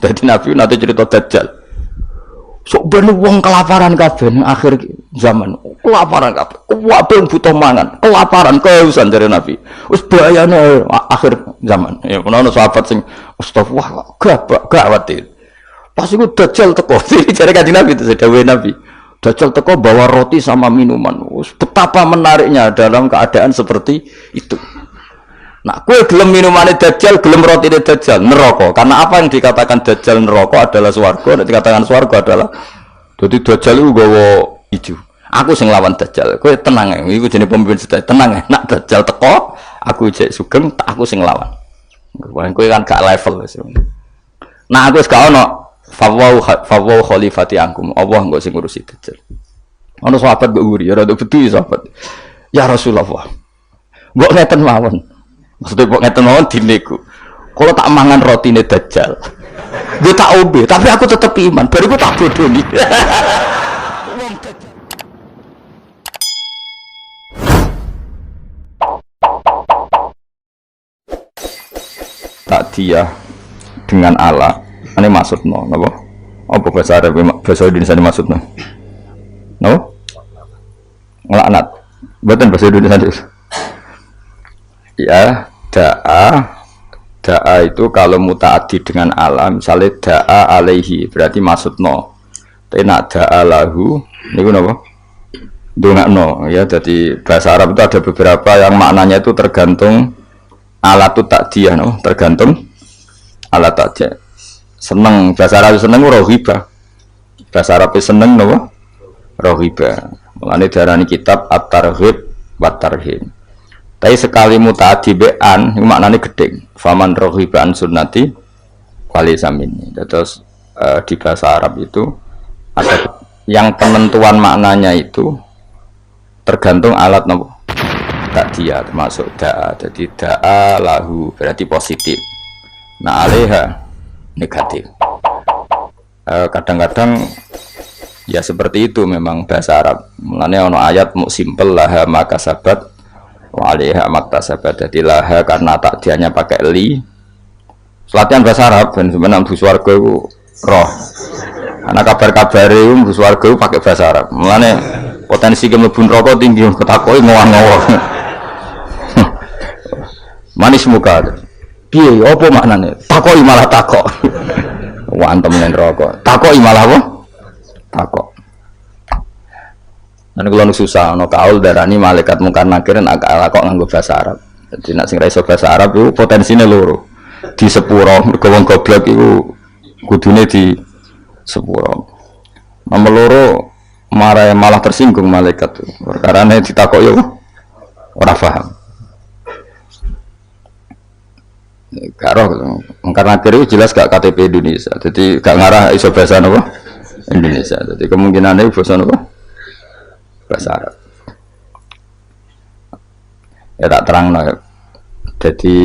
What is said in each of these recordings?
Jadi Nabi nanti cerita Dajjal. Sok ben wong kelaparan kabeh akhir zaman. Kelaparan kabeh. Kabeh butuh mangan, kelaparan, kehausan dari Nabi. Wis bahayane akhir zaman. Ya ono sahabat sing astagfirullah gawat itu. Pas iku Dajjal teko. Jare Kanjeng Nabi itu dawuhe Nabi. Dajjal teko bawa roti sama minuman. Betapa menariknya dalam keadaan seperti itu. Nah, kue gelem minumane Dajjal, gelem rotine Dajjal, neraka. Karena apa yang dikatakan Dajjal neraka adalah swarga, dan dikatakan swarga adalah jadi Dajjal itu gawa ijo. Aku sing lawan Dajjal. Kue tenang ya, iku jenenge pemimpin sedaya. Tenang ya, nak Dajjal teko, aku jek sugeng, tak aku sing lawan. Kue kan gak level wis. Nah, aku wis gak ono fawau khalifati angkum. Allah engko sing ngurusi Dajjal. Ono sahabat mbok nguri, ya rada bedu sahabat. Ya Rasulullah. Mbok ngeten mawon. Maksudnya kok ngeten mawon dineku. Kalau tak mangan rotine Dajjal, gue tak obe, tapi aku tetap iman. Baru gue tak bodoh nih. Tak dia dengan Allah. Ini maksudnya, apa? Apa bahasa Arab, bahasa Indonesia ini maksudnya? No? Ngelaknat. Betul bahasa Indonesia. Ya, da'a itu kalau mutaaddi dengan Allah, misalnya da'a alaihi berarti maksudno. Tapi nak da'a lahu niku napa? Ndongakno ya. Jadi bahasa Arab itu ada beberapa yang maknanya itu tergantung alatu takdiyah, no? Tergantung alat takdiyah. Seneng bahasa Arab seneng rohiba. Bahasa Arab seneng napa? Rohiba. Mulane diarani kitab At-Targhib wa Tarhib. Tapi sekali mutaaddi be'an, itu maknanya gedeng. Faman rohiba an sunnati wali samini. Terus di bahasa Arab itu ada yang penentuan maknanya itu tergantung alat nopo. Tak dia termasuk da'a. Jadi da'a lahu berarti positif. Nah alaiha negatif. Kadang-kadang ya seperti itu memang bahasa Arab. Mulanya ono ayat mu simpel laha maka sabat waliha maktasabat. Jadi laha karena takdiannya pakai li. Latihan bahasa Arab dan sebenarnya bus warga itu roh. Karena kabar-kabar itu bus warga itu pakai bahasa Arab. Mulanya potensi kemlebun rokok tinggi ketakoi ngawang-ngawang. Manis muka. Piye apa maknanya? Takoi malah takok. Wantem nen rokok. Takoi malah apa? Takok. Dan kalau susah, no kaul darani malaikat mungkar nakirin agak kok nganggo bahasa Arab. Jadi nak sing ra iso bahasa Arab itu potensinya loro. Di sepuro, mergo wong goblok iku kudune di sepuro. Nomor loro malah tersinggung malaikat tuh. Perkarane ditakok yo ora paham. Karo mungkar nakir itu jelas gak KTP Indonesia. Jadi gak ngarah iso bahasa napa? Indonesia. Jadi kemungkinannya bahasa napa? Bahasa Arab. Ya tak terang no. Jadi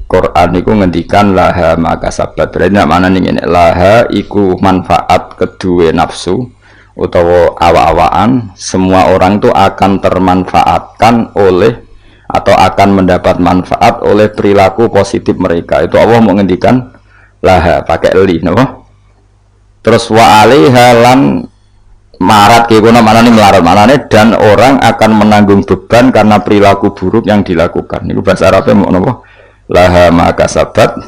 Quran itu ngendikan laha maka sabat. Berarti nak mana nih ini laha iku manfaat kedua nafsu utawa awa-awaan. Semua orang itu akan termanfaatkan oleh atau akan mendapat manfaat oleh perilaku positif mereka. Itu Allah mau ngendikan laha pakai li, no? Terus wa alaiha lan marat kena mana nih melarat mana nih, dan orang akan menanggung beban karena perilaku buruk yang dilakukan. Itu bahasa Arabnya mau apa? Laha maka sabat,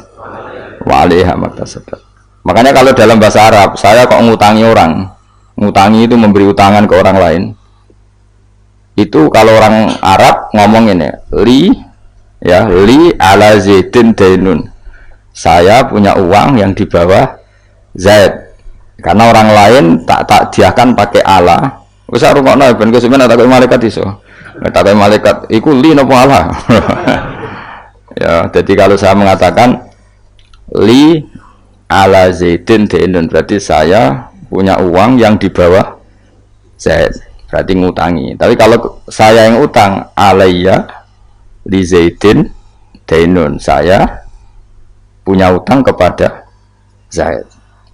waliha maka sabat. Makanya kalau dalam bahasa Arab, saya kok ngutangi orang, ngutangi itu memberi utangan ke orang lain. Itu kalau orang Arab ngomong ini, li ala zaidin dainun. Saya punya uang yang di bawah Zaid. Karena orang lain tak diakan pakai Allah. Wis rungokno ben kesuwen tak malaikat iso. Tak malaikat iku li napa Allah. Ya, jadi kalau saya mengatakan li ala zaidin dainun berarti saya punya uang yang di bawah Zaid. Berarti ngutangi. Tapi kalau saya yang utang alayya li zaidin dainun, saya punya utang kepada Zaid.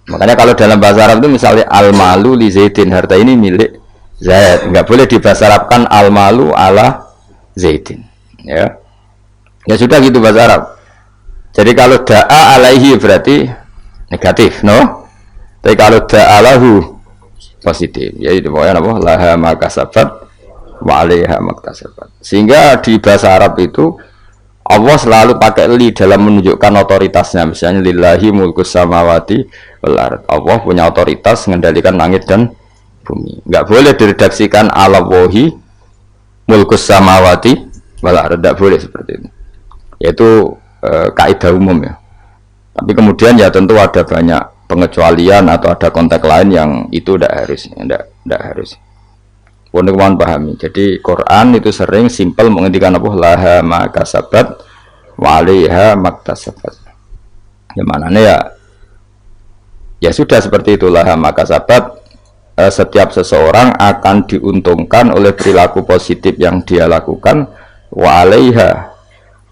Makanya kalau dalam bahasa Arab itu misalnya al-malu li zaidin, harta ini milik Zaid. Enggak boleh dibahasa Arabkan al-malu ala zaidin. Ya. Ya sudah gitu bahasa Arab. Jadi kalau da'a alaihi berarti negatif, no? Tapi kalau da'alahu positif, yaitu pokoknya apa? Laha makasabat wa 'alaiha maktasabat. Sehingga di bahasa Arab itu Allah selalu pakai li dalam menunjukkan otoritasnya. Misalnya lillahi mulkus samawati wal ard. Allah punya otoritas mengendalikan langit dan bumi. Enggak boleh diredaksikan ala wahi mulkus samawati wal ard. Enggak boleh seperti itu. Yaitu kaidah umum ya. Tapi kemudian ya tentu ada banyak pengecualian atau ada konteks lain yang itu tidak harus. Pun pahami. Jadi Quran itu sering simpel menghentikan apa laha makasabat wa 'alaiha maktasabat. Yang mananya ya sudah seperti itu laha makasabat. Setiap seseorang akan diuntungkan oleh perilaku positif yang dia lakukan wa 'alaiha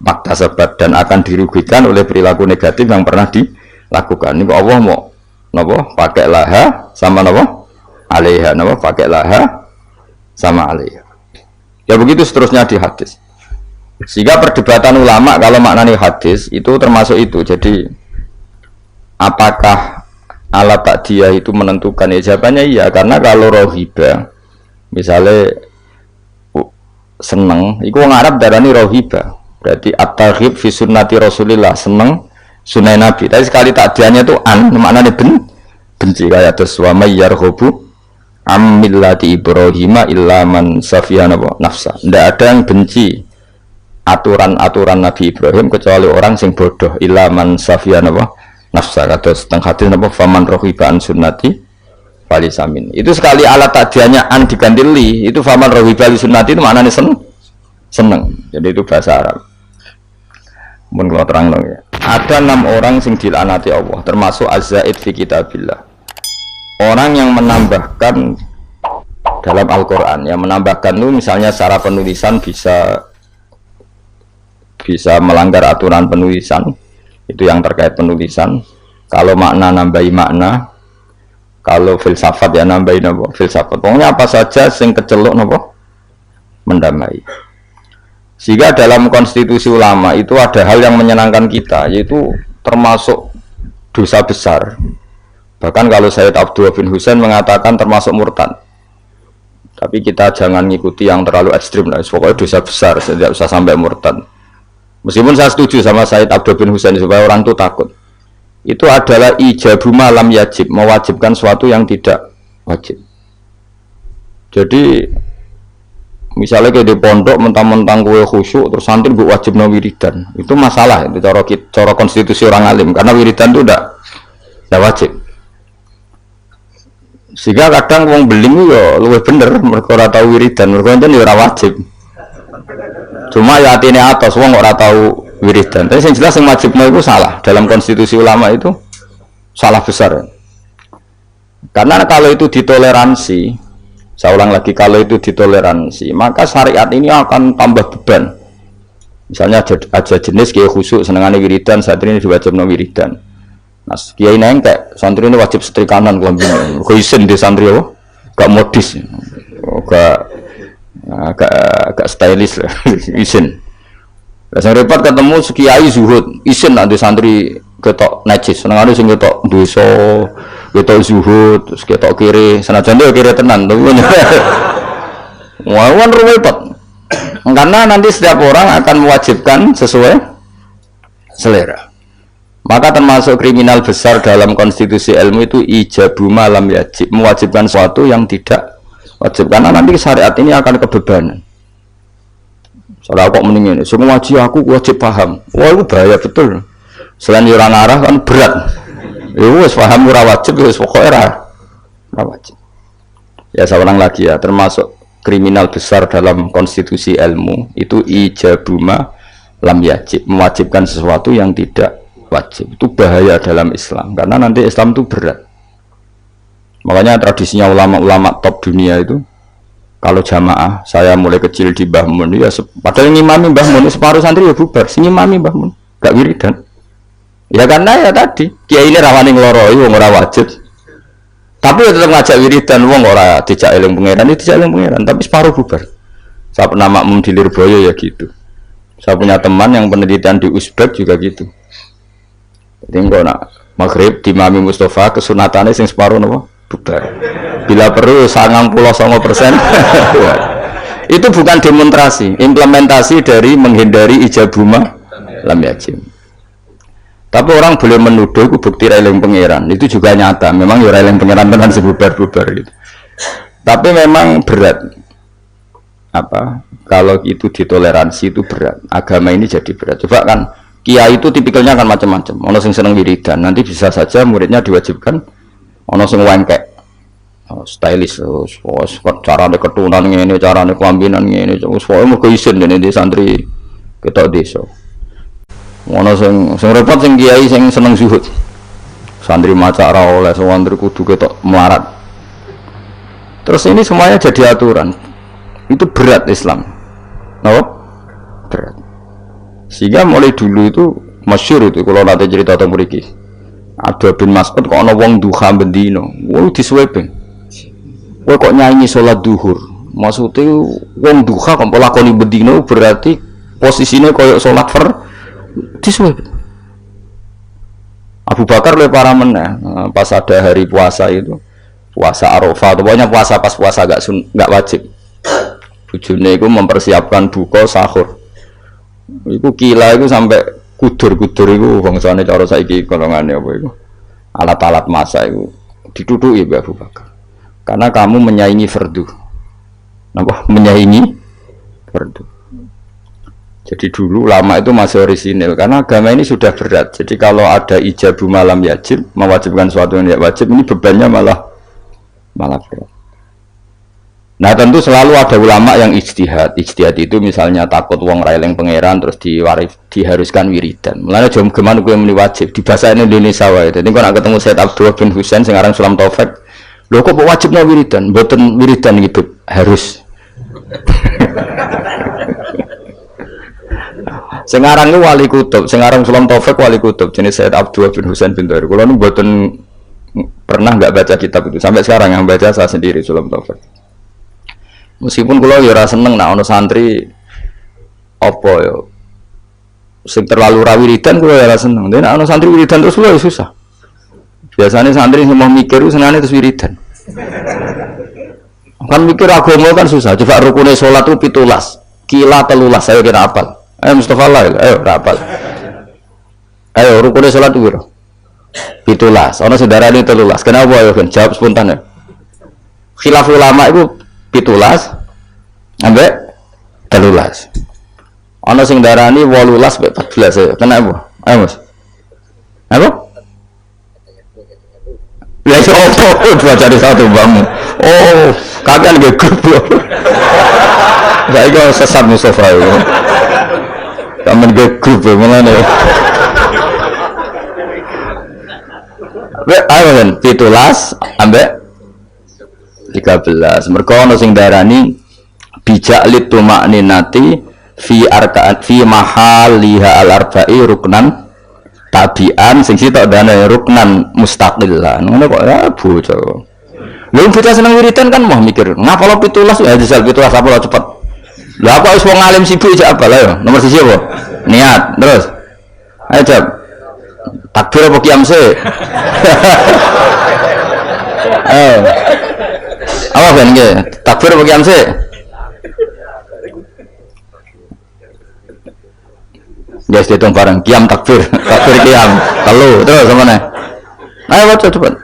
maktasabat, dan akan dirugikan oleh perilaku negatif yang pernah dilakukan. Ini Allah mau napa pakai laha sama napa 'alaiha, napa pakai laha sama alaiha. Ya begitu seterusnya di hadis. Sehingga perdebatan ulama kalau maknanya hadis itu termasuk itu. Jadi apakah alat takdiyah itu menentukan? Ya jawabannya iya, karena kalau rohiba misalnya seneng, itu orang Arab darani rohiba. Berarti at-targhib fi sunnati Rasulillah, seneng sunnah Nabi. Tapi sekali takdiyahnya itu maknanya benci kayak terus wa may yarghabu Amillati Ibrahim illa man safiya nafsa. Tidak ada yang benci aturan-aturan Nabi Ibrahim kecuali orang sing bodoh. Illa man safiya nafsa. Kata setengah hadis faman rohiba an sunnati falisamin. Itu sekali alat takdiannya an diganti li. Itu faman rohiba li sunnati itu maknanya seneng. Jadi itu bahasa Arab. Mun kalau terang dong ya. Ada 6 orang sing dilaknati Allah, termasuk az-zaid fi kitabillah. Orang yang menambahkan dalam Al-Quran, yang menambahkan itu misalnya secara penulisan bisa melanggar aturan penulisan, itu yang terkait penulisan. Kalau makna nambahi makna, kalau filsafat ya nambahi filsafat. Pokoknya apa saja sing kecelok mendamai. Sehingga dalam konstitusi ulama itu ada hal yang menyenangkan kita, yaitu termasuk dosa besar. Bahkan kalau Sayyid Abdullah bin Husain mengatakan termasuk murtad. Tapi kita jangan ngikuti yang terlalu ekstrim lah. Pokoknya dosa besar, tidak usah sampai murtad. Meskipun saya setuju sama Sayyid Abdullah bin Husain supaya orang itu takut. Itu adalah ijabu malam yajib, mewajibkan sesuatu yang tidak wajib. Jadi misalnya kayak di pondok mentang-mentang kue khusyuk terus santri bu wajib wiridan, itu masalah itu cara konstitusi orang alim, karena wiridan itu tidak wajib. Sehingga kadang wong beling yo luwih bener mergo ora tau wiridan, mergo enten yo ora wajib. Cuma ya atine atos wong ora tau wiridan. Tapi sing jelas sing wajibno iku salah. Dalam konstitusi ulama itu salah besar. Karena kalau itu ditoleransi, saya ulang lagi, kalau itu ditoleransi, maka syariat ini akan tambah beban. Misalnya ada jenis kiai khusyuk senengane wiridan, santri ini diwajibno wiridan. Nah, kiai nengkek, santri ini wajib setrikanan kelambine. Kok isin di santri apa? Gak modis. Gak stylish lah. Isin. Lah sing repot ketemu kiai zuhud, isin nanti santri ketok najis, senengane sing ketok dosa, ketok zuhud, terus ketok kiri, senajan dia kiri tenan. Wah, repot. Karena nanti setiap orang akan mewajibkan sesuai selera. Maka termasuk kriminal besar dalam konstitusi ilmu itu ijabu malam yajib, mewajibkan sesuatu yang tidak wajib, karena nanti syariat ini akan kebebanan. Soalnya kok mendingin, semua aku wajib paham. Wah itu bahaya betul. Selain orang arah kan berat. Itu paham ora wajib, itu pokoknya ora wajib. Ya saya ulang lagi ya, termasuk kriminal besar dalam konstitusi ilmu itu ijabu malam yajib, mewajibkan sesuatu yang tidak wajib. Itu bahaya dalam Islam, karena nanti Islam itu berat. Makanya tradisinya ulama-ulama top dunia itu, kalau jamaah, saya mulai kecil di Mbah Mun ya, padahal ngimami Mbah Mun separuh santri ya bubar, sing ngimami Mbah Mun gak wiridan. Ya karena ya tadi kiai ini rawani ngloroi wong ora wajib, tapi ya tetap ngajak wiridan, wong ora dijak eling pangeran, dijak eling pangeran, tapi separuh bubar. Saya pernah makmum di Lirboyo ya gitu. Saya punya teman yang penelitian di Uzbek juga gitu. Jadi enggak nak maghrib di Mami Mustafa kesunatannya sing separuh napa bubar. Bila perlu 99%. Itu bukan demonstrasi, implementasi dari menghindari ijabuma lam yajib. Tapi orang boleh menuduh itu bukti railing pangeran, itu juga nyata. Memang ya railing pangeran tenan sebubar-bubar gitu. Tapi memang berat. Apa? Kalau itu ditoleransi itu berat. Agama ini jadi berat. Coba kan kiai itu tipikalnya kan macam-macam. Ono sing seneng wiridan, nanti bisa saja muridnya diwajibkan ono sing wengkek. Stylish, cara keturunan ini, cara kelambinan ini, soalnya mau keisen jadi di santri kita desa. Ono sing repot sing kiai sing seneng zuhud, santri maca ra oleh, santri kudu ketok melarat. Terus ini semuanya jadi aturan, itu berat Islam, no? Berat. Sehingga mulai dulu itu masyhur itu kalau nanti cerita tentang mriki. Ada bin Mas'ud kok ana wong duha bendino, wong disweping. Kowe kok nyanyi sholat duhur, maksudnya wong duha kok lakoni bendino berarti posisinya koyok sholat disuwep. Abu Bakar oleh para meneh pas ada hari puasa itu, puasa Arafah, pokoknya puasa pas puasa gak wajib. Bujune itu mempersiapkan buka sahur. Iku kila itu sampai kudur-kudur itu bangsane cara saiki golongane apa iku. Alat-alat masak itu dituduki Mbak Abu Bakar. Karena kamu menyaingi fardu. Napa? Menyaingi fardu. Jadi dulu lama itu masih orisinil karena agama ini sudah berat. Jadi kalau ada ijabu malam yajib, mewajibkan sesuatu yang tidak wajib, ini bebannya malah berat. Nah tentu selalu ada ulama yang ijtihad. Ijtihad itu misalnya takut wong railing pangeran terus diharuskan wiridan. Mulanya jam gimana gue meni wajib di bahasa Indonesia wae. Jadi kalau ketemu Said Abdullah bin Husain sekarang Sulam Taufik, lho kok wajibnya wiridan, mboten wiridan gitu, harus. Sekarang itu wali kutub, sekarang Sulam Taufik wali kutub, jenis Said Abdullah bin Husain bin Tahir. Kalau nu mboten pernah nggak baca kitab itu, sampai sekarang yang baca saya sendiri Sulam Taufik. Meskipun kalau ya rasa seneng, nah ono santri apa ya, sing terlalu wiridan kalau ya rasa seneng. Dan ono santri wiridan terus lo ya susah. Biasanya santri semua mikir itu senangnya terus wiridan. Kan mikir agama kan susah. Coba rukunnya sholat itu 17, kila 13, ayo kita apal. Ayo Mustafa lah, ayo apal. Ayo rukunnya sholat itu 17. Ono saudara ini 13. Kenapa ayo kan? Jawab spontan ya. Khilaf ulama itu 17 ambek 13. Ono sing darani 18 sampai 14 ya. Kenapa? Ayo Mas. Apa? Ya opo dua cari satu bangun. Oh, kalian gak grup. Saya kok sesat Mustafa itu. Kamen gak grup mana nih? Ayo kan, 17 ambek 13. Mergo ono sing darani bijak litumakni nati fi arkaan fi mahaliha al arba'i ruknan tabian sing sitok dane ruknan mustaqilan. Ngono kok ya bocah. Lha kita seneng wiridan kan mau mikir, ngapa lo 17 ya disal 17 apa lo cepet. Lah apa wis wong alim sibuk aja apa lah ya. Nomor 1 apa? Niat. Terus. Ayo jawab. Takbir apa qiyam sih? Apa kan nggih? Takbir apa qiyam sih? Guys, dihitung bareng, qiyam takbir qiyam, telu, terus sama nih. Ayo baca cepat.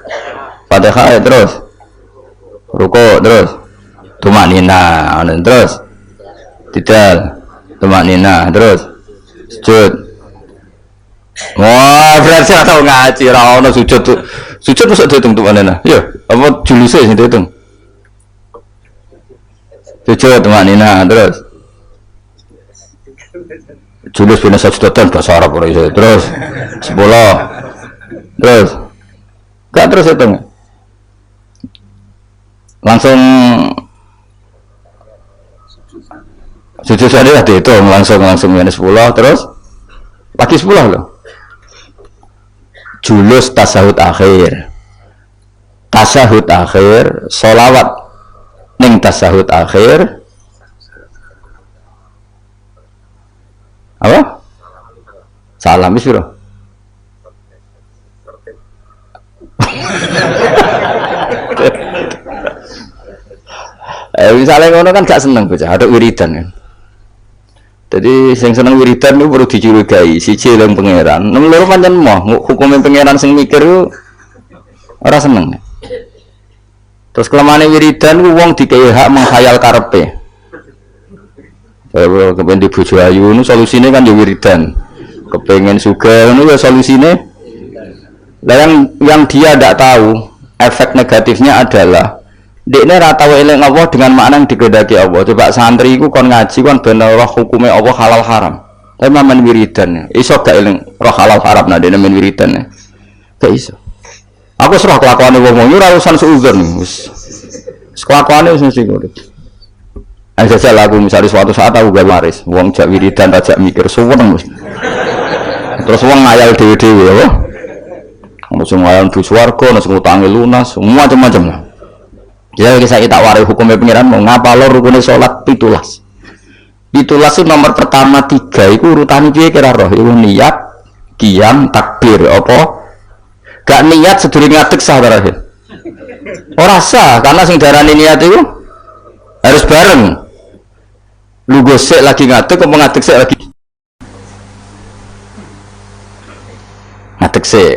Fatihah terus. Ruku terus. Tumanina, terus. Tidal. Tumanina terus. Sujud. Wah, berarti atau ngaji ra ono sujud tuh. Sujud terus dihitung tumanina. Iya, apa juluse sing dihitung? Sujud tumanina terus. Julus bina sajudatan bahasa Arab orang itu terus 10 terus gak terus itu langsung sujud saja dihitung langsung minus 10 terus lagi 10 loh. Julus tasahud akhir sholawat ning tasahud akhir apa? Salam itu Misalnya ngono kan gak seneng bocah, ada wiridan kan. Jadi sing seneng wiridan itu perlu dicurigai, siji eling pangeran. Nomor loro pancen moh, hukume pangeran sing mikir ku ora seneng. Terus kelemane wiridan ku wong dikei hak menghayal karepe. Kalau kepengen di bojo ayu nu solusine kan ya wiridan. Kepengen sugih nu ya solusine. Lah yang dia tidak tahu efek negatifnya adalah dekne ra tau eling Allah dengan makna yang dikehendaki Allah. Coba santri iku kon ngaji kon ben roh hukume Allah halal haram. Tapi mamen wiridan. Iso gak eling roh halal haram nah dekne men wiridan. Gak iso. Aku serah kelakuane wong-wong ora urusan suudzon wis. Kelakuane wis mesti ngono. Aja lagu misalnya suatu saat aku gak waris, wong jak wiridan tak mikir suweneng mesti. Terus wong ngayal dhewe-dhewe apa? Ono sing ngayal du swarga, ono sing utange lunas, macam-macam lah. Ya iki saiki tak waris hukume pengiran mau ngapalo rukune salat 17. 17 itu nomor pertama 3 iku urutane piye kira roh? Iku niat, qiyam, takbir apa? Gak niat sedurunge ngadeg sah terakhir. Ora sah karena sing darani niat itu harus bareng. Lu gosek lagi ngadeg apa ngadeg sik lagi? Ngadeg sik.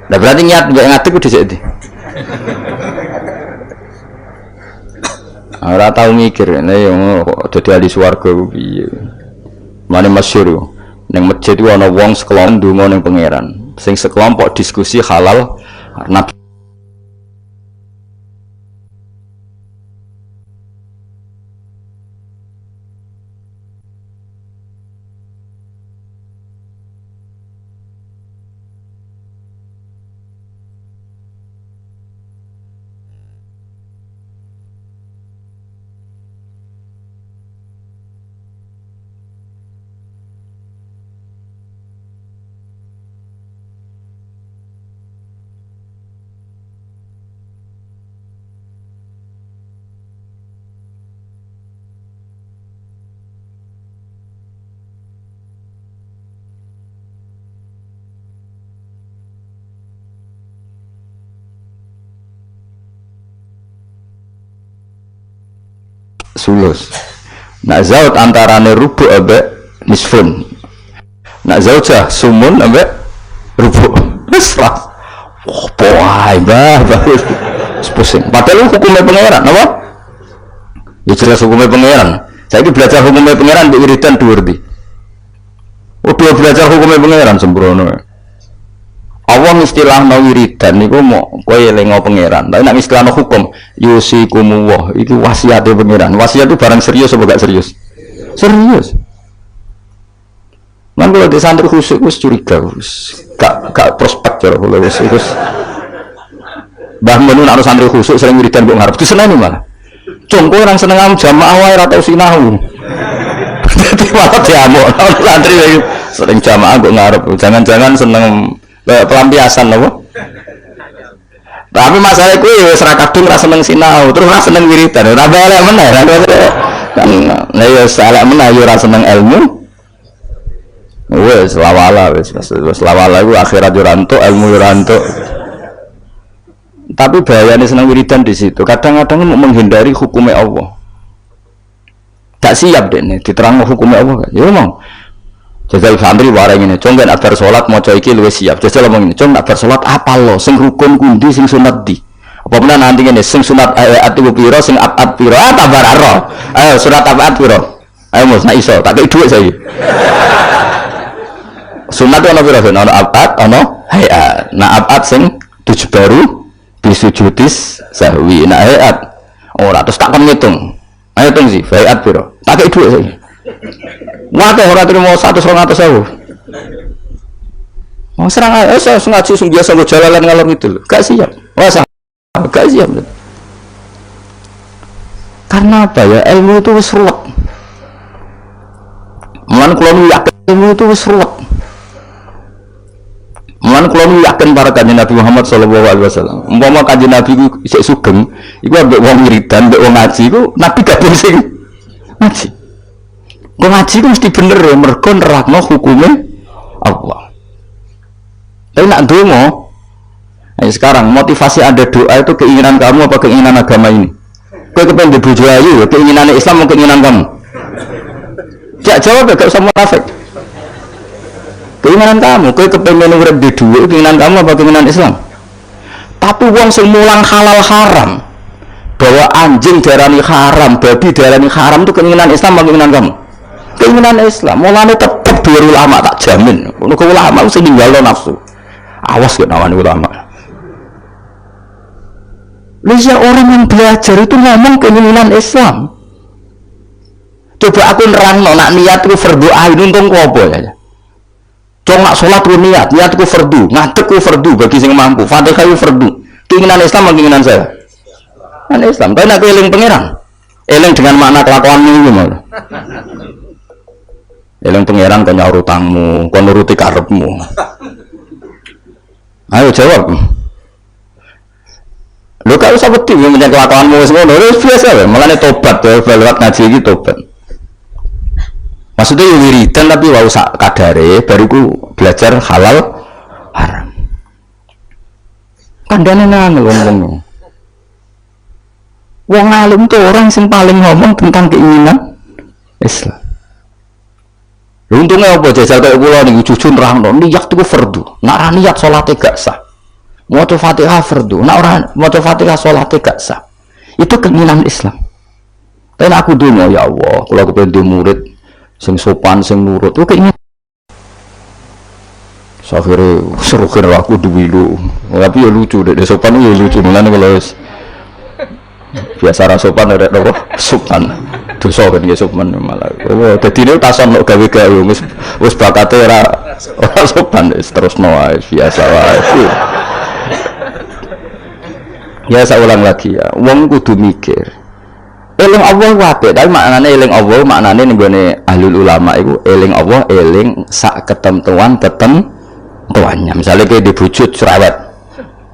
Lah berarti niat mbek ngadeg kudu dhisik. Ora tau mikir nek yo dadi ahli swarga ku piye. Mane masyhur ning masjid ku ana wong sekelompok ndonga ning pangeran. Sing sekelompok diskusi halal Nabi sulus. Nak zaut antarane rubu ambek nisfun. Nak zaujah sumun ambek rubu. Wis lah. Oh, poai bagus. Pusing. Padahal hukumnya pangeran, apa? Ya jelas hukumnya pangeran. Saiki belajar hukumnya pangeran mbek wiridan dhuwur di. Udah belajar hukumnya pangeran sembrono. Allah istilah no wiridan niku mau kowe elingo pangeran. Tapi nek istilah no hukum yusikumullah itu wasiate pangeran. Wasiat itu barang serius apa gak serius? Serius. Man kalau di santri khusyuk wis curiga wis gak prospek cara wis Mbah Mun nek santri khusyuk sering wiridan kok ngarep diseneni malah. Cung kowe orang seneng am jamaah wae ora tau sinau. Dadi malah diamuk santri sering jamaah kok ngarep. Jangan-jangan seneng pelampiasan apa? Tapi masalah kuwi wis ra kadung ra seneng sinau, terus ra seneng wiridan. Ora elek meneh, kan lha ya elek meneh yo ra seneng ilmu. Wis lawala wis lawala iku akhirat yo rantuk, ilmu yo rantuk. Tapi bahayane seneng wiridan di situ. Kadang-kadang menghindari hukumnya Allah. Gak siap deh nih diterang hukumnya Allah kan. Ya mau. Jajal santri warai ngene, cung ben abar salat maca iki luwih siap. Jajal ngomong ngene, cung abar salat apa lo sing rukun kundi sing sunat di. Apa menan nanti ngene sing sunat ayat iku pira sing abad pira tabar aro. Ayo surat abad pira. Ayo Mas nek iso tak kei dhuwit saiki. Sunat ana pira ben ana abad ana hayat. Nah abad sing 7 baru bisujudis sahwi. Nah hayat ora terus tak kon ngitung. Ayo hitung sih hayat pira. Tak kei dhuwit saiki. Wate ora trimo 100-200.000. Mau serang ae ngaji sing biasa nggo jalalan ngalor gitu. Gak siap. Wah, gak siap. Karena apa ya? Ilmu itu wis ruwet. Mulane kula yakin ilmu itu wis ruwet. Mulane kula yakin para kanjeng Nabi Muhammad sallallahu alaihi wasallam. Umpama kanjeng Nabi ku isih sugeng, iku ambek wong wiridan, ambek wong ngaji iku Nabi gabung sing ngaji. Kau ngaji itu mesti bener ya, mergo nerangno hukumnya Allah. Tapi nak donga, Nah, sekarang motivasi Anda doa itu keinginan kamu apa keinginan agama ini? Kowe kepengen di bojo ayu, keinginan Islam atau keinginan kamu? Jawab ya, gak usah munafik. Keinginan kamu, kowe kepengen urip di dhuwit, keinginan kamu apa keinginan Islam? Tapi wong sing mulang halal haram, bahwa anjing diarani haram, babi diarani haram itu keinginan Islam atau keinginan kamu? Keinginan Islam. Mulane tetep dua ulama tak jamin. Kalau ulama mesti ninggalo nafsu. Awas gak nawani ulama. Lihat orang yang belajar itu ngomong keinginan Islam. Coba aku nerangno nak niat ku fardu ain untung ku apa ya? Cong nak salat ku niat ku fardu, ngadeg ku fardu bagi sing mampu. Fatihah ku fardu. Keinginan Islam atau keinginan saya? Keinginan Islam. Tapi nak eling pangeran. Eling dengan makna kelakuanmu iki malah. Eling pangeran kok nyaur utangmu, kok nuruti karepmu. Ayo jawab. Lho gak usah wedi menyang kelakuanmu wis ngono, wis biasa wae. Mulane tobat, lewat ngaji iki tobat. Maksudnya ya wiridan tapi wau sak kadare bariku belajar halal haram. Kandhane nang ngomong. Wong alim itu orang yang paling ngomong tentang keinginan Islam. Untungnya apa jajal kayak kula niku jujur nerangno niat itu fardu. Nek ora niat salate gak sah. Maca Fatihah fardu. Nek ora maca Fatihah salate gak sah. Itu keinginan Islam. Tapi aku donga ya Allah, kula kepengin murid sing sopan sing nurut. Oke ingat. Akhirnya seru kira aku duwilu. Tapi ya lucu deh, sopan ya lucu mulane kalau biasa ra sopan ada apa? Sopan. Dosa kan ya sopan malah. Oh, dadi ne tason kok gawe-gawe wis bakate ora sopan terus wae biasa wae. Ya saya ulang lagi ya, wong kudu mikir. Eling Allah wae, tapi maknane eling Allah maknane ning gone ahlul ulama iku eling Allah eling sak ketentuannya. Misalnya kayak di bojo cerewet.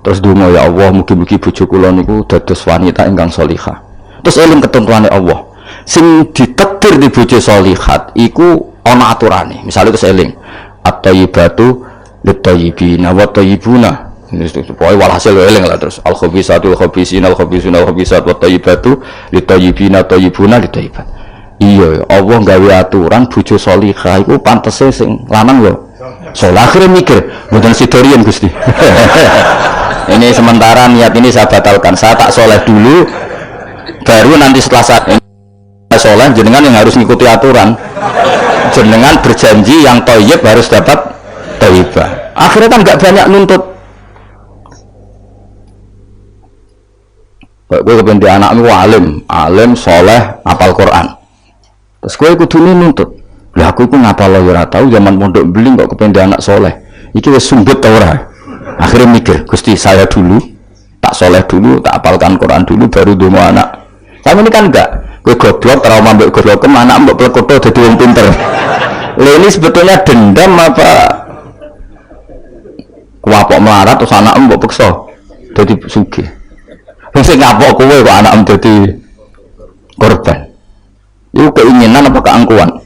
Terus donga ya Allah mugi-mugi bojo kula niku dados wanita ingkang shalihah. Terus eling ketentuane Allah. Sing ditakdir di bojo shalihat iku ana aturane. Misalnya terus eling at-thayyibatu lit-thayyibina wa thayyibuna. Pokoknya walhasil eling lah terus al-khabisatu al-khabisina al-khabisuna al-khabisat wa thayyibatu lit-thayyibina thayyibuna lit-thayyibat. Iya, Allah gawe aturan bojo shaliha iku pantese sing lanang lho. Saleh akhirnya mikir, mboten sidorian Gusti. Ini sementara niat ini saya batalkan. Saya tak soleh dulu, baru nanti setelah saya soleh jenengan yang harus mengikuti aturan. Jenengan berjanji yang thayyib harus dapat thayyibah. Akhirnya kan nggak banyak nuntut. Gue kebendi anakmu alim soleh hafal Quran. Terus gue kudu nuntut. Lah aku itu ngapal lo ora tahu zaman pondok beling kok kependi anak soleh. Iki wis sumbut ta ora? Akhirnya mikir, Gusti saya dulu tak soleh dulu, tak hafalkan Quran dulu baru dongo anak. Kamu ini kan enggak, gue goblok trauma mbok goblok anak mbok plekoto dadi wong pinter. Lha ini sebetulnya dendam apa kuapok melarat terus anak mbok peksa dadi sugih. Wong sing ngapok kowe kok anak dadi korban. Itu keinginan apa keangkuhan?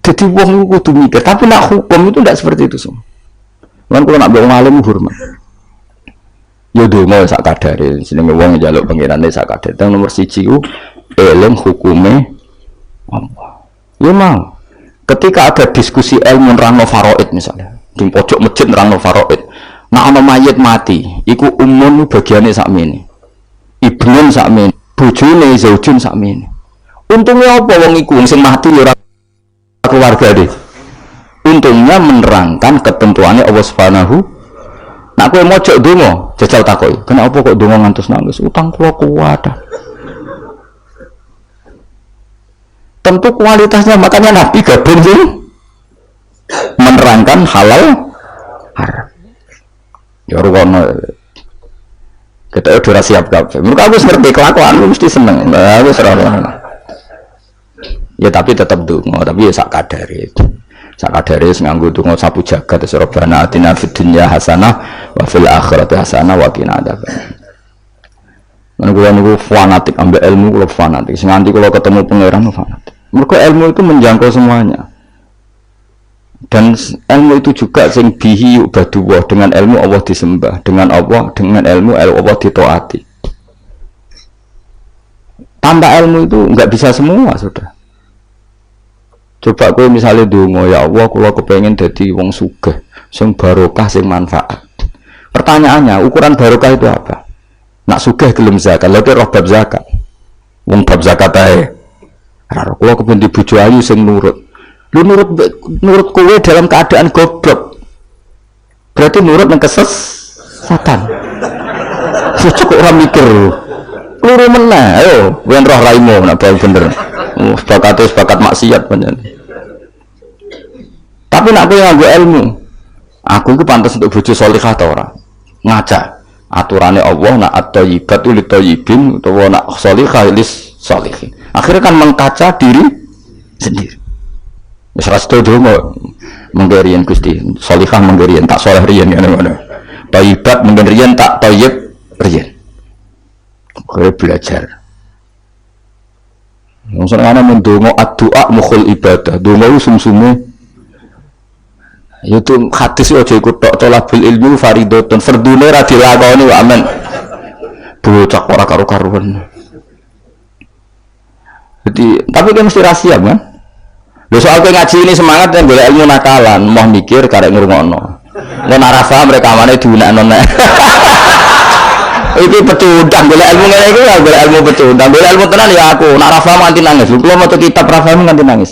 Jadi wong itu kudu mikir, tapi nak hukum itu tidak seperti itu semua. Kan kalau nak bawa malam hormat. Ya donga sak kadare, jenenge wong njaluk pengirane sak kadare. Teng nomor 1 ku eling hukume Allah. Ya mau. Ketika ada diskusi ilmu nerangno faraid misalnya, di pojok masjid nerangno faraid. Nak ana mayit mati, iku umun bagiane sakmene. Ibnun sakmene, bojone zaujun sakmene. Untungnya apa wong iku sing mati ora keluarga deh. Untungnya menerangkan ketentuannya Allah Subhanahu. Nak kowe mojok donga, jajal takoki, kenapa kok donga ngantos nangis? Utang kula kuat. Tentu kualitasnya makanya Nabi gabung sih menerangkan halal haram. Ya rukono. Kita udah siap kabeh. Mergo aku ngerti kelakuan lu mesti seneng. Lah wis ora. Ya tapi tetap donga, tapi ya sak kadare. Sak kadare nganggo donga sapu jagat terus Rabbana atina fid dunya hasanah wa fil akhirati hasanah wa qina adzabannar. Men kula niku fanatik ambek ilmu, kula fanatik. Sing nganti kula ketemu pangeran fanatik. Mergo ilmu itu menjangkau semuanya. Dan ilmu itu juga sing bihi yu'badullah, dengan ilmu Allah disembah, dengan ilmu Allah ditaati. Tanpa ilmu itu nggak bisa semua, sudah. Coba kowe misalnya donga, ya Allah kula kepengin dadi wong sugih sing barokah sing manfaat. Pertanyaannya, ukuran barokah itu apa? Nak sugih gelem zakat, lha roh bab zakat. Wong bab zakat ae. Ora kula kepengin di bojo ayu sing nurut. Lu nurut kowe dalam keadaan goblok. Berarti nurut nang kesesatan. Cukup ora mikir. Luru meneh, ayo, wen roh raimu nak bener. Sepakat maksiat pancen. Tapi nak kowe nganggo ilmu, aku itu pantas untuk bojo salihah ta ora? Ngaca aturane Allah nak at-thayyibatu lit-thayyibin utawa nak salihah lis-salihin. Akhirnya kan mengkaca diri sendiri. Wis ra sedo menggerian Gusti, salihah menggerian tak saleh riyen ngene-ngene. Thayyibat menggerian tak thayyib riyen. Kowe belajar. Wong senengane mendonga addu'a mukhul ibadah. Donga iku sumsume. Itu hadis aja ikut tok tolabul ilmi fardhotun. Fardune ra dilakoni wae amen. Bocah ora karo-karuan. Jadi, tapi kan mesti rahasia kan? Lho soal kowe ngaji ini semangat dan golek ilmu nakalan, mau mikir karek ngrungokno. Mun ora paham rekamane diunekno nek. Iki pecundang golek ilmu ngene iki ya golek ilmu pecundang. Golek ilmu tenan ya aku, nek ora paham nganti nangis. Kulo maca kitab ora paham nganti nangis.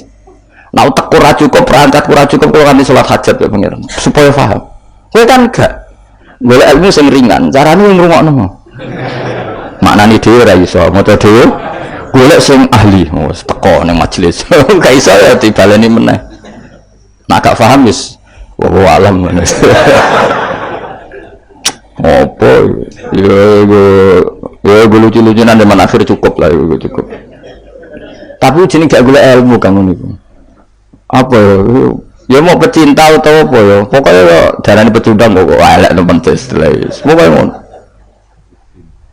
Nek utek ora cukup, perangkat ora cukup kulo nganti salat hajat ya pengiran supaya paham. Kowe kan gak golek ilmu sing ringan, carane ngrungokno. Maknane dhewe ora iso, maca dhewe golek sing ahli, wis teko ning majelis. Gak iso ya dibaleni meneh. Nek gak paham wis wa alam. Apa ya lucu-lucunan zaman akhir cukup lah cukup. Tapi jenis gak gula ilmu kamu nih. Apa ya mau pecinta atau apa ya pokoknya darahnya pecundang kok elek teman setelah pokoknya mau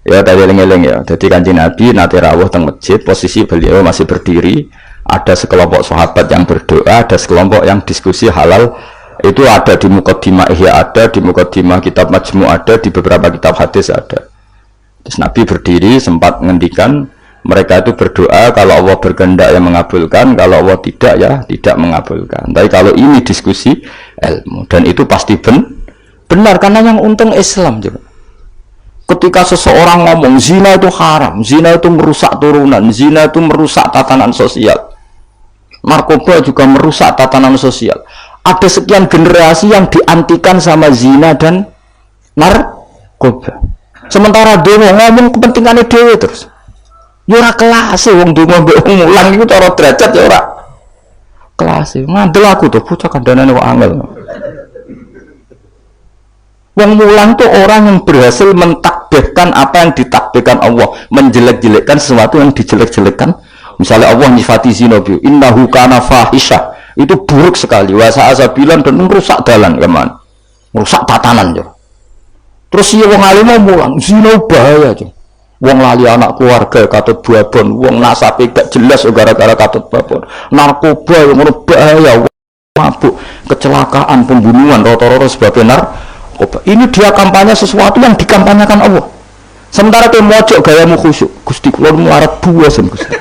ya tadi eling-eling ya. Jadi Kanjeng Nabi nate rawuh teng masjid, posisi beliau masih berdiri, ada sekelompok sahabat yang berdoa, ada sekelompok yang diskusi halal. Itu ada di Muqaddimah Ihya, ada di Muqaddimah kitab Majmu', ada di beberapa kitab hadis ada. Terus Nabi berdiri sempat ngendikan mereka itu berdoa kalau Allah berkehendak yang mengabulkan, kalau Allah tidak ya tidak mengabulkan. Tapi kalau ini diskusi ilmu dan itu pasti benar karena yang untung Islam juga. Ketika seseorang ngomong zina itu haram, zina itu merusak turunan, zina itu merusak tatanan sosial, narkoba juga merusak tatanan sosial. Ada sekian generasi yang diantikan sama zina dan narkoba. Sementara demo ngomong kepentingannya dewe terus. Ya ora kelas wong demo mbek ngulang iku cara derajat ya ora kelas. Ngandel aku tuh bocah kandhanane kok angel. Wong mulang tuh orang yang berhasil mentakbirkan apa yang ditakbirkan Allah, menjelek-jelekkan sesuatu yang dijelek-jelekkan. Misalnya Allah nyifati zina bi innahu kana fahisha. Itu buruk sekali, wasa asabilan dan merusak dalan keman, merusak tatanan jo. Terus si wong alim mau mulang, zina bahaya jo. Wong lali anak keluarga katut babon, wong nasabe gak jelas gara-gara katut babon. Narkoba yang bahaya, mabuk, kecelakaan, pembunuhan, rata-rata sebabnya narkoba. Ini dia kampanye sesuatu yang dikampanyekan Allah. Sementara ke mojok gayamu khusyuk, Gusti kula melarat buasan Gusti.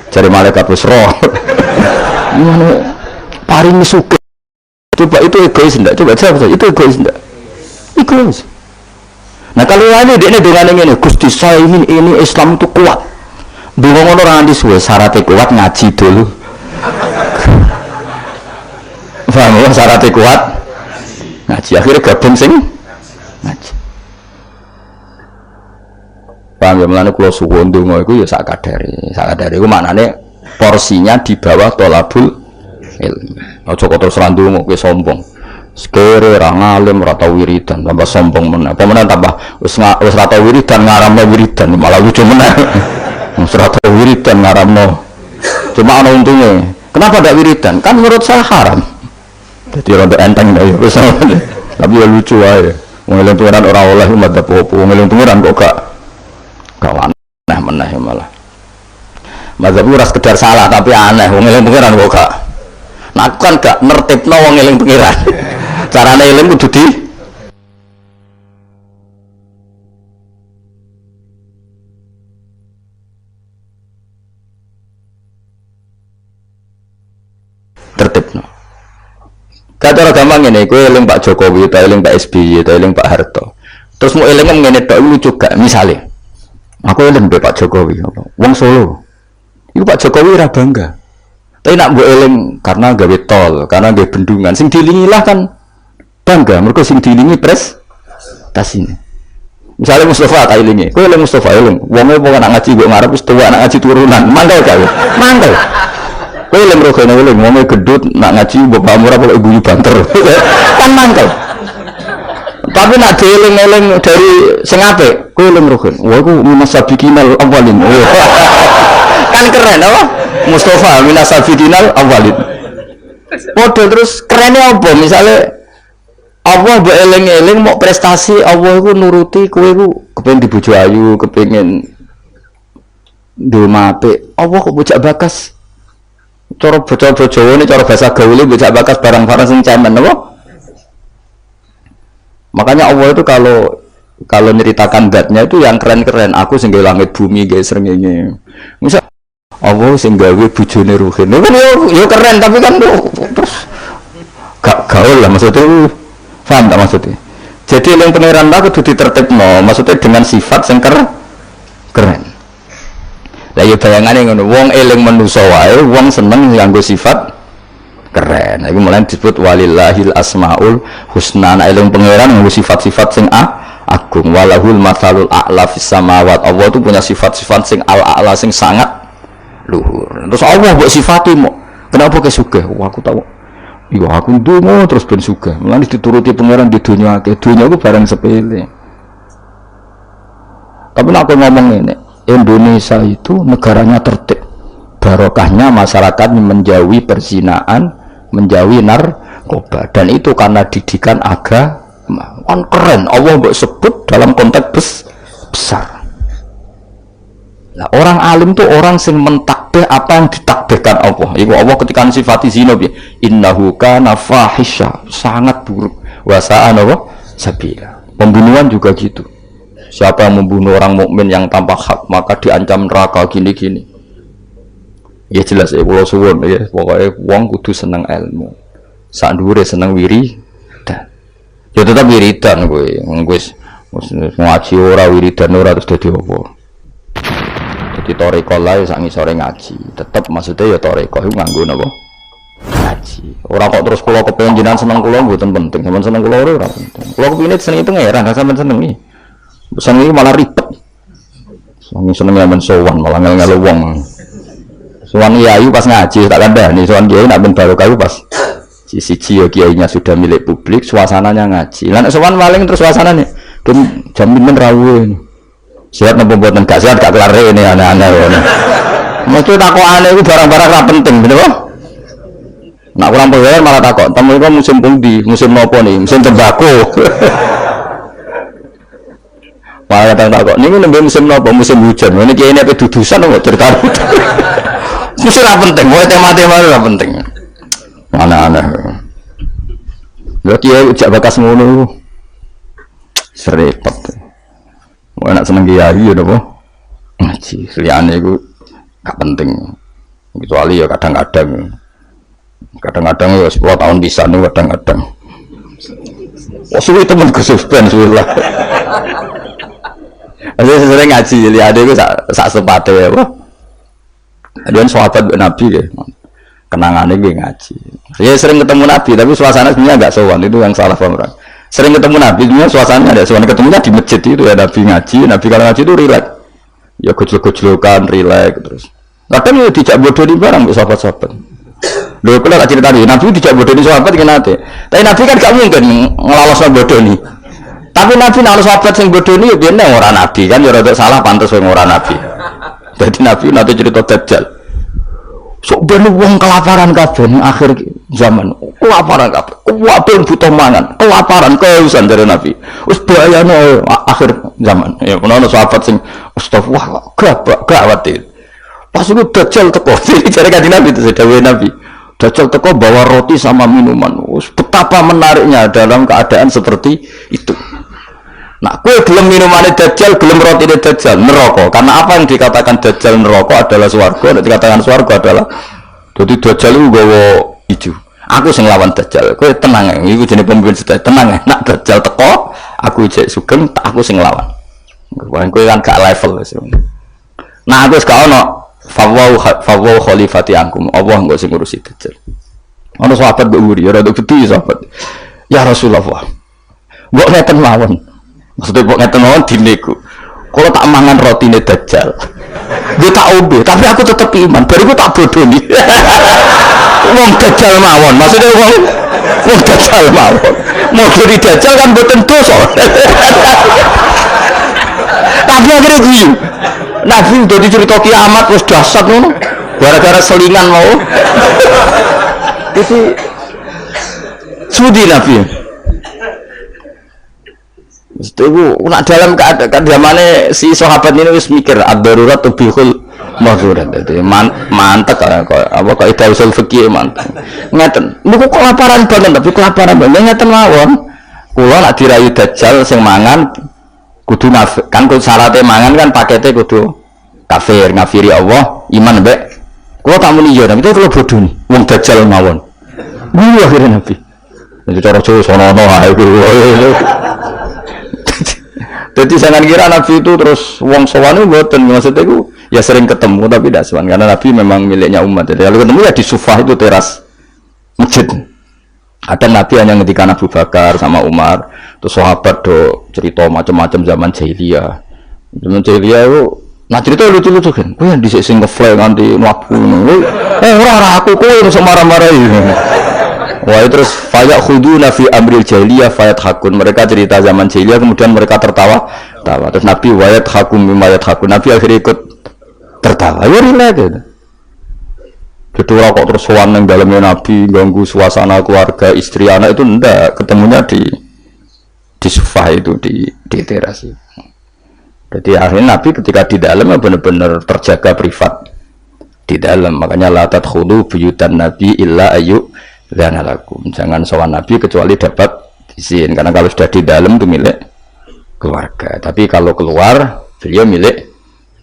Cari malaikat wis roh. Mana paling suka coba itu egois enggak coba jawab itu egois enggak egois. Nah kalau ini dengan ini Gusti saya ingin ini Islam itu kuat bingung orang nanti suwe syaratnya kuat ngaji dulu paham ya syaratnya kuat ngaji akhirnya gabung sing ngaji paham ya melani kalau suwon dungo itu ya sakadari itu maknanya porsinya di bawah tolabul ilmi. Ojo kok terus randu ngok sombong. Sekere ra ngalim ra tau wiridan tambah sombong meneh. Apa meneh tambah wis ra tau wiridan ngaramno wiridan malah lucu meneh. Wis ra tau wiridan ngaramno. Cuma ana untungnya. Kenapa ndak wiridan? Kan menurut saya haram. Jadi rada enteng ya wis. Tapi ya lucu ae. Wong eling pengiran ora oleh umat apa-apa. Wong eling pengiran kok gak aneh meneh malah. Mazhab ora sekedar salah tapi aneh wong eling pengiran kok gak. Nah aku kan gak nertibno wong eling pengiran. Carane eling kudu di tertibno. Kata gampang ini, gue eling Pak Jokowi, atau eling Pak SBY, atau eling Pak Harto. Terus mau eling ngene tok lucu gak? Misalnya, aku eling Pak Jokowi, wong Solo. Iku Pak Jokowi ora bangga. Tapi nak mbok eling karena gawe tol, karena gawe bendungan, sing dilingi lah kan bangga. Mergo sing dilingi tas ini. Misalnya Mustafa tak elingi, kowe eling Mustafa eling. Wonge wong anak ngaji mbok ngarep wis tuwa anak ngaji turunan. Mandel gawe. Mandel. Kowe eling rogene eling wonge gedut nak ngaji mbok pamora kok ibu banter. Kan mandel. Tapi nak dieling-eling dari sing apik, kowe eling rogen. Wah iku munasabiqinal awalin. Kan keren apa? Mustafa minasabiqinal awalin. Podo terus kerennya apa? Misalnya Allah mbok eling-eling mau prestasi Allah iku nuruti kowe iku kepengin dibojo ayu, kepengin ndoma apik. Allah kok bocah bakas. Cara bocah-bocah Jawa ini cara bahasa gaule bocah bakas barang-barang sing cemen apa? Makanya Allah itu kalau nyeritakan zatnya itu yang keren-keren. Aku sing gawe langit bumi gawe srengenge. Misal Allah sing gawe bojone Ruhin. Kan yo keren tapi kan terus gak gaul lah maksudnya. Paham tak maksudnya? Jadi yang pangeran lah kudu ditertibno, maksudnya dengan sifat sing keren. Lah ya bayangane ngono, wong eling manusa wae, wong seneng nganggo sifat keren. Iku mulai disebut walillahil asmaul husna. Ana eling pangeran nganggo sifat-sifat sing agung. Walahul matsalul a'la fis samawat. Allah itu punya sifat-sifat sing al-a'la sing sangat luhur. Terus Allah mbok sifati mo. Kenapa kesugih? Wah aku tahu. Iya aku ndonga terus ben sugih. Mulane dituruti pangeran di dunia akeh. Dunia itu barang sepele. Tapi nek aku ngomong ini, Indonesia itu negaranya tertib. Barokahnya masyarakat menjauhi perzinaan, menjauhi narkoba, dan itu karena didikan agama. Kan keren, Allah mbok sebut dalam konteks besar. Nah, orang alim tuh orang sing mentakbih apa yang ditakbihkan Allah. Iku Allah ketika sifati zina piye? Innahu kana fahisha, sangat buruk. Wa sa'a sabila. Pembunuhan juga gitu. Siapa yang membunuh orang mukmin yang tanpa hak maka diancam neraka gini-gini. Ya jelas ya kula suwun ya, pokoke wong kudu seneng ilmu. Sak dhuwure seneng wiridan. Ya tetap wiridan kowe. Wis ngaji ora wiridan ora terus dadi apa. Jadi toreko lae sak ngisore ngaji. Tetep maksudnya ya toreko iku nganggo napa? Ngaji. Ora kok terus kula kepengin jenengan seneng kula mboten penting. Sampeyan seneng kula ora penting. Kula kepengin seneng itu ngeran sampeyan senengi. Seneng iki malah ribet. Seneng men sowan malah ngel-ngel wong. Sowan kiai pas ngaji tak kandhani, sowan kiai nak ben barokah pas siji ya kiainya sudah milik publik, suasananya ngaji. Lah nek sowan maling terus suasanane jaminan rawuh. Sehat napa mboten gak sehat gak kelar ini aneh-aneh ngono. Mesti takokane iku barang-barang ra penting, bener apa? Nak kurang bayar malah takok, "Temu iku musim pundi? Musim napa nih? Musim tembakau." Malah takok, "Niku nembe musim napa? Musim hujan." Ngene iki nek dudusan kok cerita. Mesti ra penting, wae tema-tema ra penting. Aneh-aneh. Lha kiye jak bakas ngono. Serepet. Wah nak seneng kiai ya napa? Ngaji. Liyane iku gak penting. Kecuali ya kadang-kadang ya 10 tahun bisa nih kadang-kadang. Oh suwi temen kesupen suwi lah. Saya sering ngaji, lihat itu sak sepatu ya, wah. Ada sahabat Nabi ya, kenangannya gue ngaji. Saya sering ketemu Nabi, tapi suasana sebenarnya nggak sowan, itu yang salah paham orang. Sering ketemu Nabi, sebenarnya suasananya ada sowan, ketemunya di masjid itu ya Nabi ngaji. Nabi kalau ngaji itu rileks, ya gojlok-gojlokan, rileks terus. Kadang ya dijak bodoh di barang bu sahabat-sahabat. Loh, kalau tak cerita nih, Nabi dijak bodoh di sahabat kenapa? Tapi Nabi kan gak mungkin ngelolosnya bodoh nih. Tapi Nabi nak sahabat sing bodoh nih, biasanya orang Nabi kan, ya rada salah pantas yang orang Nabi. Jadi Nabi nanti cerita Dajjal. Sok ben wong kelaparan kabeh ning akhir zaman. Kelaparan kabeh. Kabeh butuh mangan, kelaparan kehausan dari Nabi. Wis bahayane akhir zaman. Ya ono sahabat sing astagfirullah gawat. Pas itu Dajjal teko. Jadi Kanjeng Nabi itu dawuh Nabi. Dajjal teko bawa roti sama minuman. Betapa menariknya dalam keadaan seperti itu. Nah, kue gelem minumannya Dajjal, gelem rotine Dajjal, neraka. Karena apa yang dikatakan Dajjal neraka adalah swarga, dan dikatakan swarga adalah jadi Dajjal itu gawa ijo. Aku sing lawan Dajjal. Kowe tenang ya, iku jenenge pemimpin sedaya. Tenang ya, nak Dajjal teko, aku jek sugeng, aku sing lawan. Kowe kan gak level wis. Nah, aku wis gak ono fawau khalifati angkum. Allah engko sing ngurusi Dajjal. Ono sahabat mbok nguri, ora nduk gede sahabat. Ya Rasulullah. Mbok ngeten mawon. Maksudnya mbok ngeten mawon dineku. Kalau tak mangan rotine Dajjal. Gue tak ombe, tapi aku tetep iman. Bariku tak bodoni. Wong Dajjal mawon, maksudnya wong Dajjal mawon. Mau jadi Dajjal kan mboten dosa. Tapi akhirnya guyu. Nabi udah dicerita kiamat wis dahsyat ngono. Gara-gara selingan mau. Itu sudi Nabi. Itu nak dalam keadaan zamane si sahabat ini wis mikir ad-darurat tubihul mahzurat. Dadi mantep apa kaidah usul fikih mantep. Ngeten. Niku kelaparan banget tapi kelaparan banget ngeten mawon. Kula nak dirayu Dajjal sing mangan kudu kan kudu syaratnya mangan kan paketnya kudu kafir, ngafiri Allah, iman mbek. Kula tak muni yo, tapi kula bodoh nih. Wong Dajjal mawon. Kuwi akhirnya Nabi. Jadi cara Jawa sono-ono ae kuwi. Jadi jangan kira Nabi itu terus wong sowan itu mboten, maksudnya itu ya sering ketemu tapi tidak sowan karena Nabi memang miliknya umat. Jadi kalau ketemu ya di Sufah itu teras masjid. Ada Nabi hanya ketika Abu Bakar sama Umar, terus sahabat do cerita macam-macam zaman jahiliyah. Zaman jahiliyah itu nah cerita lucu-lucu kan. Kowe yang dhisik sing ngefly nganti mlaku ngono. Ora aku kowe terus marah-marahi. Wah terus fayak khuduna fi amril jahiliyah fayat hakun. Mereka cerita zaman jahiliyah kemudian mereka tertawa. Terus Nabi wayat hakum mimayat hakun. Nabi akhirnya ikut tertawa. Ya relax gitu. Gitu kok terus sowan nang dalamnya Nabi ganggu suasana keluarga istri anak itu ndak, ketemunya di sofa itu di teras itu. Jadi akhirnya Nabi ketika di dalam benar-benar terjaga privat di dalam, makanya la tadkhulu buyutan Nabi illa ayu dan alakum. Jangan sowan Nabi kecuali dapat izin, karena kalau sudah di dalam itu milik keluarga. Tapi kalau keluar beliau milik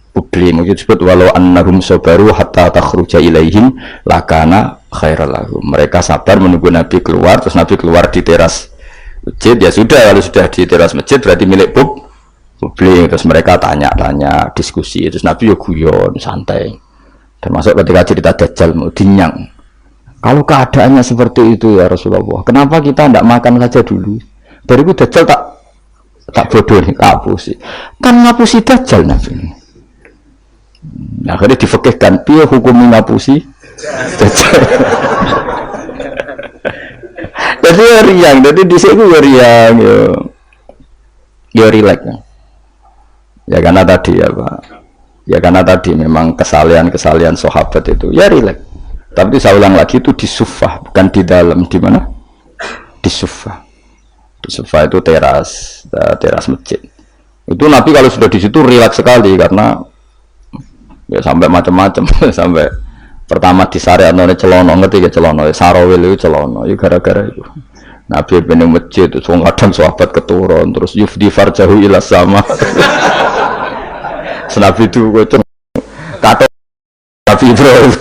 publik. Mungkin disebut walau annahum sabaru hatta takhruja ilaihim lakana khairal lahum. Mereka sabar menunggu Nabi keluar, terus Nabi keluar di teras masjid, ya sudah. Kalau sudah di teras masjid berarti milik publik. Terus mereka tanya-tanya, diskusi, terus Nabi ya guyon santai. Termasuk ketika cerita Dajjal mau dinyang. Kalau keadaannya seperti itu ya Rasulullah, kenapa kita tidak makan saja dulu? Dari itu Dajjal tak bodoh nih, ngapusi. Kan ngapusi Dajjal Nabi. Nah, akhirnya difekihkan, piye hukum ngapusi Dajjal. Jadi riang, jadi di sini riang, ya relax. Ya karena tadi ya Pak, ya karena tadi memang kesalahan sahabat itu, ya relax. Tapi saya ulang lagi itu di Sufah, bukan di dalam. Di mana? Di Sufah. Di Sufah itu teras masjid. Itu Nabi kalau sudah di situ relax sekali karena ya sampai macam-macam sampai pertama di syariat none celono, ngerti ya celono, sarawil itu celono, ya gara-gara itu. Nabi bening masjid itu kadang sahabat keturun terus yufdi farjahu ila sama. Senabi itu kocok kata Nabi Ibrahim.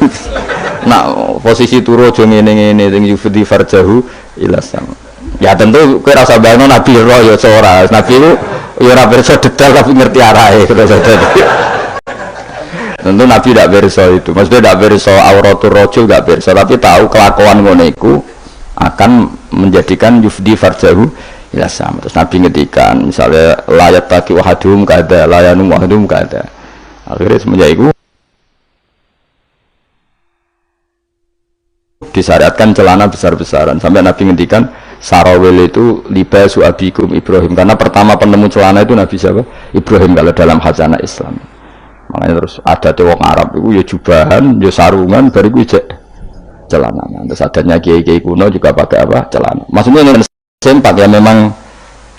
Nah posisi turu aja ngene-ngene sing yufdi farjahu ila sama. Ya tentu kowe rasa bayangno Nabi roh ya ora. Nabi itu ya ora pirsa detail tapi ngerti arahe terus. Tentu Nabi tidak berso itu, maksudnya tidak berso auratul rojul tidak berso, tapi tahu kelakuan ngoneku akan menjadikan yufdi farjahu ila sama. Terus Nabi ngedikan misalnya layat taki wahadum kada, layanum wahadum kada. Akhirnya semenjak itu disyariatkan celana besar-besaran sampai Nabi ngedikan sarawil itu libasu abikum Ibrahim, karena pertama penemu celana itu Nabi siapa? Ibrahim kalau dalam khazanah Islam. Makanya terus ada wong Arab itu ya jubahan, ya sarungan, bariku cek celana. Terus adanya kiai-kiai kuno juga pakai apa? Celana. Maksudnya ini sempat ya memang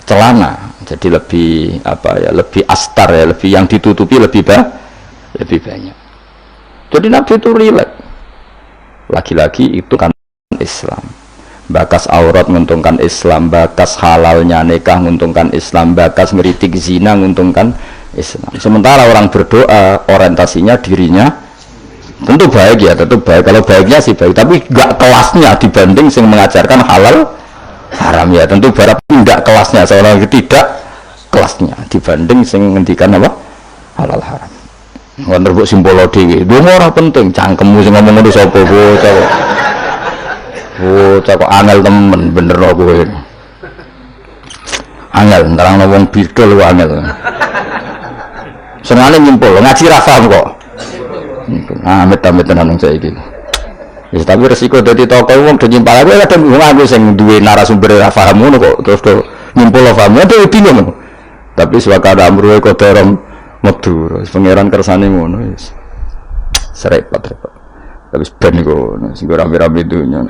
celana. Jadi lebih apa ya? Lebih astar ya, lebih yang ditutupi lebih banyak. Jadi Nabi itu relax. lagi-lagi itu kan Islam. Bakas aurat menguntungkan Islam, bakas halalnya nikah menguntungkan Islam, bakas ngeritik zina menguntungkan Islam. Sementara orang berdoa orientasinya dirinya tentu baik ya, tentu baik. Kalau baiknya sih baik, tapi enggak kelasnya dibanding yang mengajarkan halal haram ya. Tentu berapa enggak kelasnya, seorang tidak kelasnya dibanding yang ngendikan apa halal haram. Wonder mbok simpolo dhewe. Lho ora penting cangkemmu sing ngomong ngono sapa bocah. Bocah kok angel temen bener kok kowe. Angel nerangno wong bidol kok angel. Senengane nyimpul ngaji ra paham kok. Amit-amit tenan saiki. Wis tapi resiko dadi tokoh wong do nyimpal aku kadang wong aku sing duwe narasumber ra paham ngono kok terus do nyimpul paham dhewe bingung. Tapi swakada amruhe kok terong metu pangeran kersane ngono wis serepot tapi ben iku sing rame-rame dunya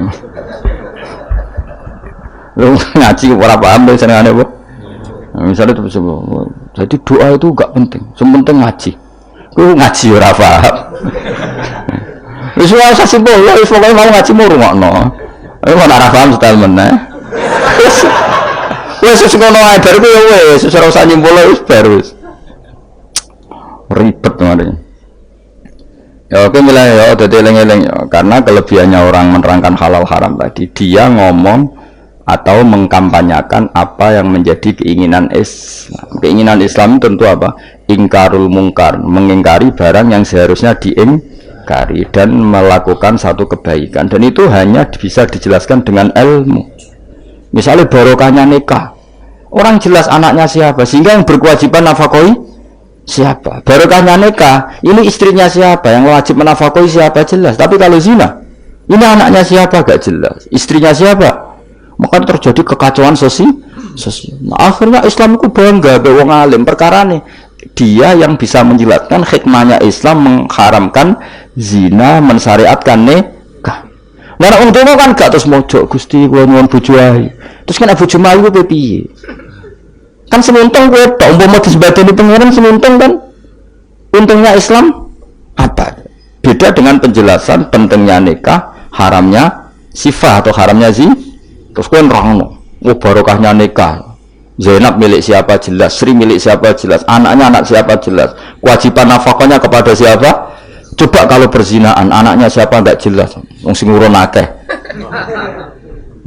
lu ngaji ora paham senengane apa misalnya itu jadi doa itu enggak penting yang penting ngaji ku ngaji ora paham wis ora simpel wis pokoke mau ngaji mau rungokno ora paham style meneh wis ngono ae bar ku wis ora usah nyimpul wis bar wis ribet kemarin. Ya oke mulai ya, jadi eleng-eleng ya. Karena kelebihannya orang menerangkan halal haram tadi, dia ngomong atau mengkampanyakan apa yang menjadi keinginan Islam. Keinginan Islam tentu apa? Ingkarul mungkar, mengingkari barang yang seharusnya diingkari dan melakukan satu kebaikan. Dan itu hanya bisa dijelaskan dengan ilmu. Misalnya barokahnya nikah, orang jelas anaknya siapa, sehingga yang berkewajiban nafkahi siapa? Barokahnya nikah, ini istrinya siapa? Yang wajib menafkahi siapa? Jelas. Tapi kalau zina, ini anaknya siapa? Gak jelas. Istrinya siapa? Maka terjadi kekacauan sosial. Nah, akhirnya Islam itu bangga be wong alim. Perkara nih, dia yang bisa menjelaskan hikmahnya Islam mengharamkan zina, mensyariatkan nikah. Nah, untuk itu kan gak terus mojok Gusti kula nyuwun bojo ae. Terus kan bojo mayu ku piye? Kan semuntung gue tak umpama disebadani pengiran semuntung kan untungnya Islam apa beda dengan penjelasan pentingnya nikah haramnya sifat atau haramnya terus gue nerangno barokahnya nikah Zainab milik siapa jelas, Sri milik siapa jelas, anaknya anak siapa jelas, kewajiban nafkahnya kepada siapa. Coba kalau perzinaan anaknya siapa enggak jelas, wong sing urun akeh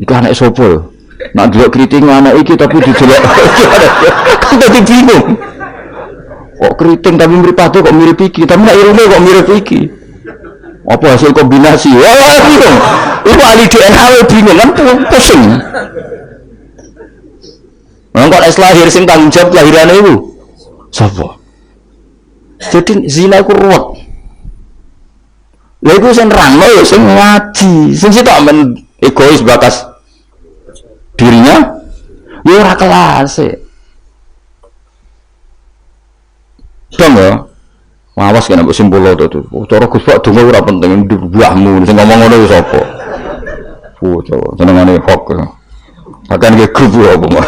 itu anak sopo. Nak delok keriting anak iki tapi dijelek. Kan dadi bingung. Kok keriting tapi mripate kok mirip iki, tapi nek irune kok mirip iki. Apa hasil kombinasi? Wah, bingung. Iku ahli DNA bingung kan pusing. Nang kok lahir sing tanggung jawab lahirane iku. Sapa? Jadi zina iku ruwet. Lha iku sing nerangno ya sing ngaji. Sing sitok men egois bakas dirinya ya ora kelas dong ya awas kan mbok simpul to cara Gus Pak donga ora penting buahmu sing ngomong ngono wis apa bocah senengane hok akan ge grup apa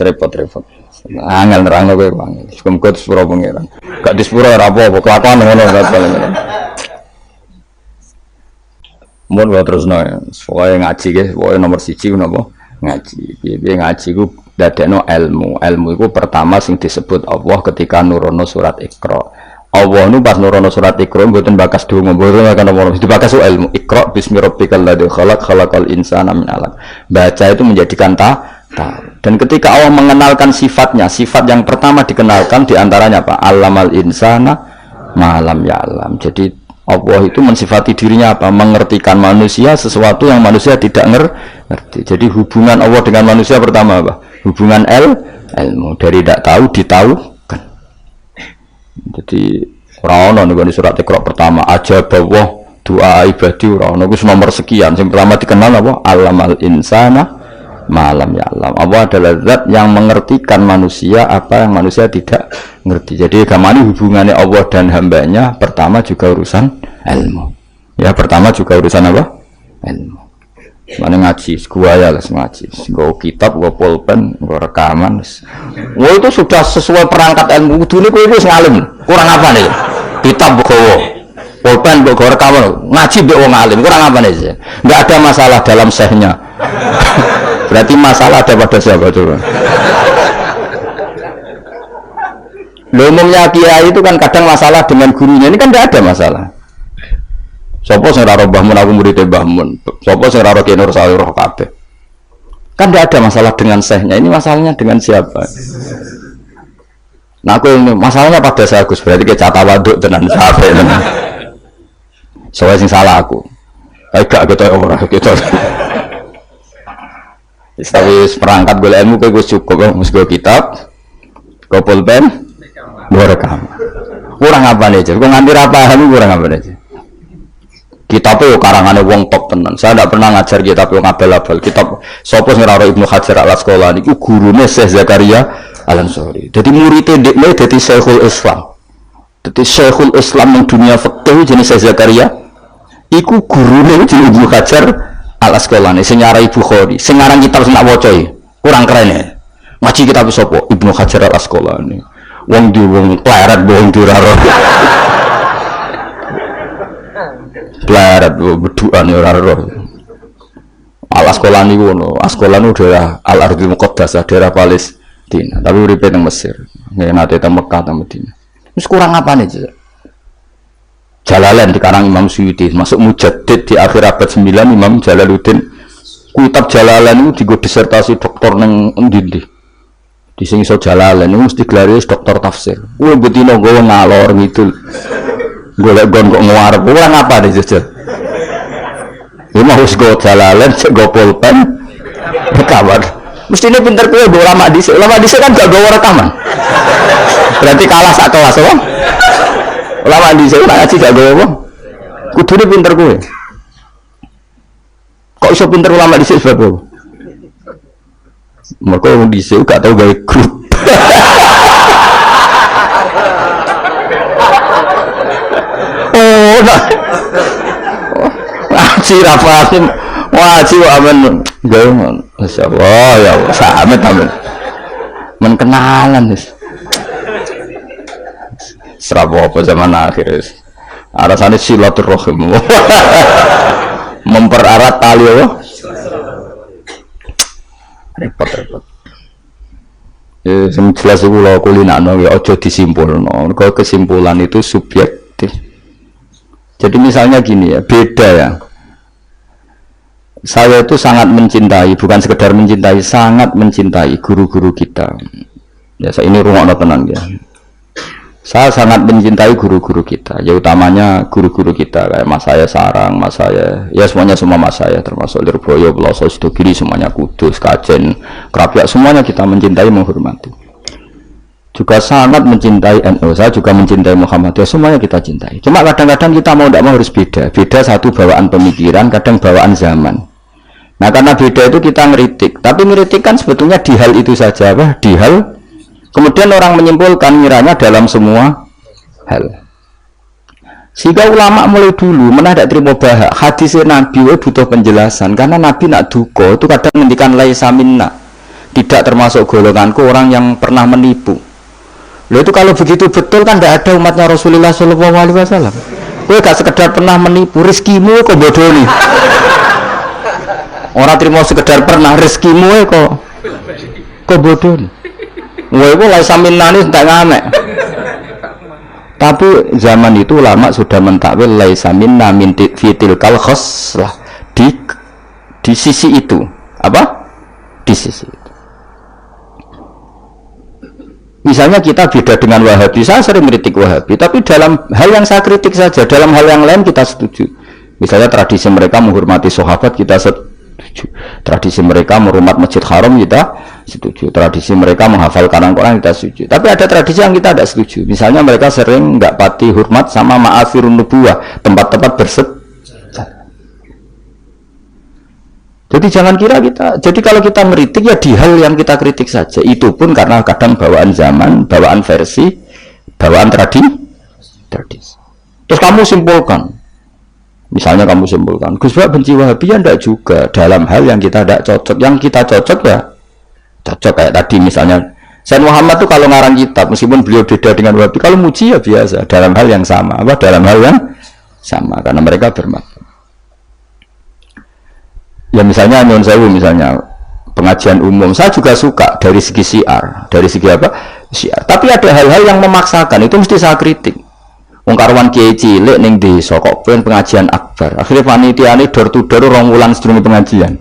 repot angel nerangno kowe Bang muga sepuro pengiran gak disepuro ora apa-apa kelakuan ngono paling mun wae terus ya pokoke ngaji ge pokoke nomor 1 napa ngaji piye ngaji ku dadekno ilmu iku pertama sing disebut Allah ketika nurono surat Iqra Allah nu pas nurono surat Iqra mboten bakas donga mboten akan nomor dibakas ilmu Iqra bismi rabbikal ladzi khalaqal insana min 'alaq baca itu menjadikan tahu dan ketika Allah mengenalkan sifatnya sifat yang pertama dikenalkan diantaranya apa alamal insana malam ya'lam jadi Allah itu mensifati dirinya apa mengertikan manusia sesuatu yang manusia tidak ngerti jadi hubungan Allah dengan manusia pertama apa hubungan ilmu dari tidak tahu ditahukan jadi orang-orang di surat Iqra pertama aja bahwa doa ibadi orang-orang itu nomor sekian yang pertama dikenal apa alamal insana malam ya alam Allah adalah zat yang mengertikan manusia apa yang manusia tidak ngerti jadi gamani hubungannya Allah dan hambanya pertama juga urusan ilmu ya pertama juga urusan apa ilmu Mana ngaji, gua ya lah ngaji, gua kitab, gua pulpen, gua rekaman. Wah itu sudah sesuai perangkat ilmu. Dulu gua itu ngalim, kurang apa nih? Kitab gua, pulpen gua rekaman, ngaji gua ngalim, kurang apa nih? Nggak ada masalah dalam sehnya. Berarti masalah ada pada siapa coba? Umumnya kiai itu kan kadang masalah dengan gurunya, ini kan tidak ada masalah. Sopo sing ora Mbah Mun aku murid Mbah Mun. Sopo sing ora Ki Nur Salih roh kabeh. Kan tidak ada masalah dengan sehnya, ini masalahnya dengan siapa? Nah aku ini masalahnya pada saya Gus, berarti ke cata waduk tenan sampai tenan. Soalnya sing salah aku. Gak gitu ora gitu. Tapi perangkat golek ilmu kowe wis cukup, wis go kitab, go pulpen, go rekam. Kurang apa nih, Kok nganti ra paham kurang apa nih? Kitab itu karangannya wong top tenan. Saya tidak pernah ngajar kitab yang abal-abal. Kitab sapa sing ora Ibnu Hajar Al-Asqalani iku gurune Syekh Zakaria Al-Ansari. Jadi muridé dekne dadi Syekhul Islam. Dadi Syekhul Islam ning dunia fikih jenis Syekh Zakaria iku gurune jenenge Ibnu Hajar Al-Asqalani sing nyarai Bukhari. Sing ngarang kitab sing tak waca kurang keren ya. Ngaji kitab sapa? Ibnu Hajar Al-Asqalani. Wong di wong pleret wong diraro. Plarat beduan ya ora roh. Al-Asqalani ngono. Asqalani daerah Al-Ardhil Muqaddasah, daerah Palestina. Tapi uripe teng Mesir. Nggih nate teng Mekah teng Madinah. Wis kurang apane, Cek? Jalalain dikarang Imam Suyuti, masuk mujaddid di akhir abad 9 Imam Jalaluddin. Kitab Jalalain itu digo disertasi doktor ning endi-endi. Di sing iso Jalalain itu mesti gelare doktor tafsir. Kuwi betina gowo ngalor ngidul. Golek gon kok ngarep kurang apa deh jujur. Lu mau go Jalalain, go pulpen, rekaman. Mesti ini pinter kowe go lama dhisik kan gak go rekaman. Berarti kalah sak kelas apa? Lama dhisik tak ngaji gak go apa? Kudune pinter kowe. Kok iso pinter ulama dhisik sebab apa? Mergo wong dhisik gak tau gawe grup. Ngaji rafatin ngaji amen gawe masyaallah ya samet amen men kenalan wis serabo apa zaman akhir wis arasane silaturahim mempererat tali apa repot sing jelas iku lho kulinakno ya aja disimpulno mergo kesimpulan itu subjektif. Jadi misalnya gini ya, beda ya. Saya itu sangat mencintai, bukan sekedar mencintai, sangat mencintai guru-guru kita. Ya, saya ini rungokno tenan ya. Saya sangat mencintai guru-guru kita, ya utamanya guru-guru kita kayak Mas saya Sarang, Mas saya, ya semuanya semua Mas saya termasuk Lirboyo, Peloso, Sidogiri, semuanya Kudus, Kajen, Krapyak, semuanya kita mencintai, menghormati. Juga sangat mencintai NU, saya juga mencintai Muhammadiyah, semuanya kita cintai. Cuma kadang-kadang kita mau tidak mau harus beda satu bawaan pemikiran, kadang bawaan zaman. Nah karena beda itu kita ngeritik, tapi ngeritik kan sebetulnya di hal itu saja, di hal kemudian orang menyimpulkan miranya dalam semua hal. Sehingga ulama mulai dulu mana tidak terima bahak hadisnya Nabi butuh penjelasan, karena Nabi nak duko itu kadang menghentikan laisa minna, tidak termasuk golonganku orang yang pernah menipu. Loh itu kalau begitu betul kan tidak ada umatnya Rasulullah SAW. Kowe gak sekedar pernah menipu, rezekimu kok bodoni. Orang terima sekedar pernah rezekimu kok bodoni. Kowe iku laisa minnani tak ngamek. Tapi zaman itu ulama sudah mentakwil laisa minna min fitil kal khoslah di sisi itu. Apa? Di sisi itu. Misalnya kita beda dengan Wahabi, saya sering kritik Wahabi, tapi dalam hal yang saya kritik saja, dalam hal yang lain kita setuju. Misalnya tradisi mereka menghormati sahabat, kita setuju. Tradisi mereka menghormat Masjid Haram, kita setuju. Tradisi mereka menghafal Quran, kita setuju. Tapi ada tradisi yang kita tidak setuju. Misalnya mereka sering nggak pati hormat sama ma'afirun nubuwah, tempat-tempat bersejarah. Jadi jangan kira kita, jadi kalau kita meritik ya di hal yang kita kritik saja, itu pun karena kadang bawaan zaman, bawaan versi, bawaan tradisi. Terus kamu simpulkan, Misalnya kamu simpulkan, Gus Bak benci Wahabi ya enggak juga, dalam hal yang kita tidak cocok. Yang kita cocok ya cocok kayak tadi misalnya Sayyid Muhammad tuh kalau ngarang kitab meskipun beliau beda dengan Wahabi, kalau muji ya biasa dalam hal yang sama, dalam hal yang sama karena mereka bermadzhab. Ya misalnya nyuwun sewu misalnya pengajian umum, saya juga suka dari segi syiar, dari segi apa? Syiar. Tapi ada hal-hal yang memaksakan, itu mesti saya kritik. Wong karuan kiai cilik ning desa kok pengajian akbar. Akhirnya panitiane door to door 2 wulan sedurunge pengajian.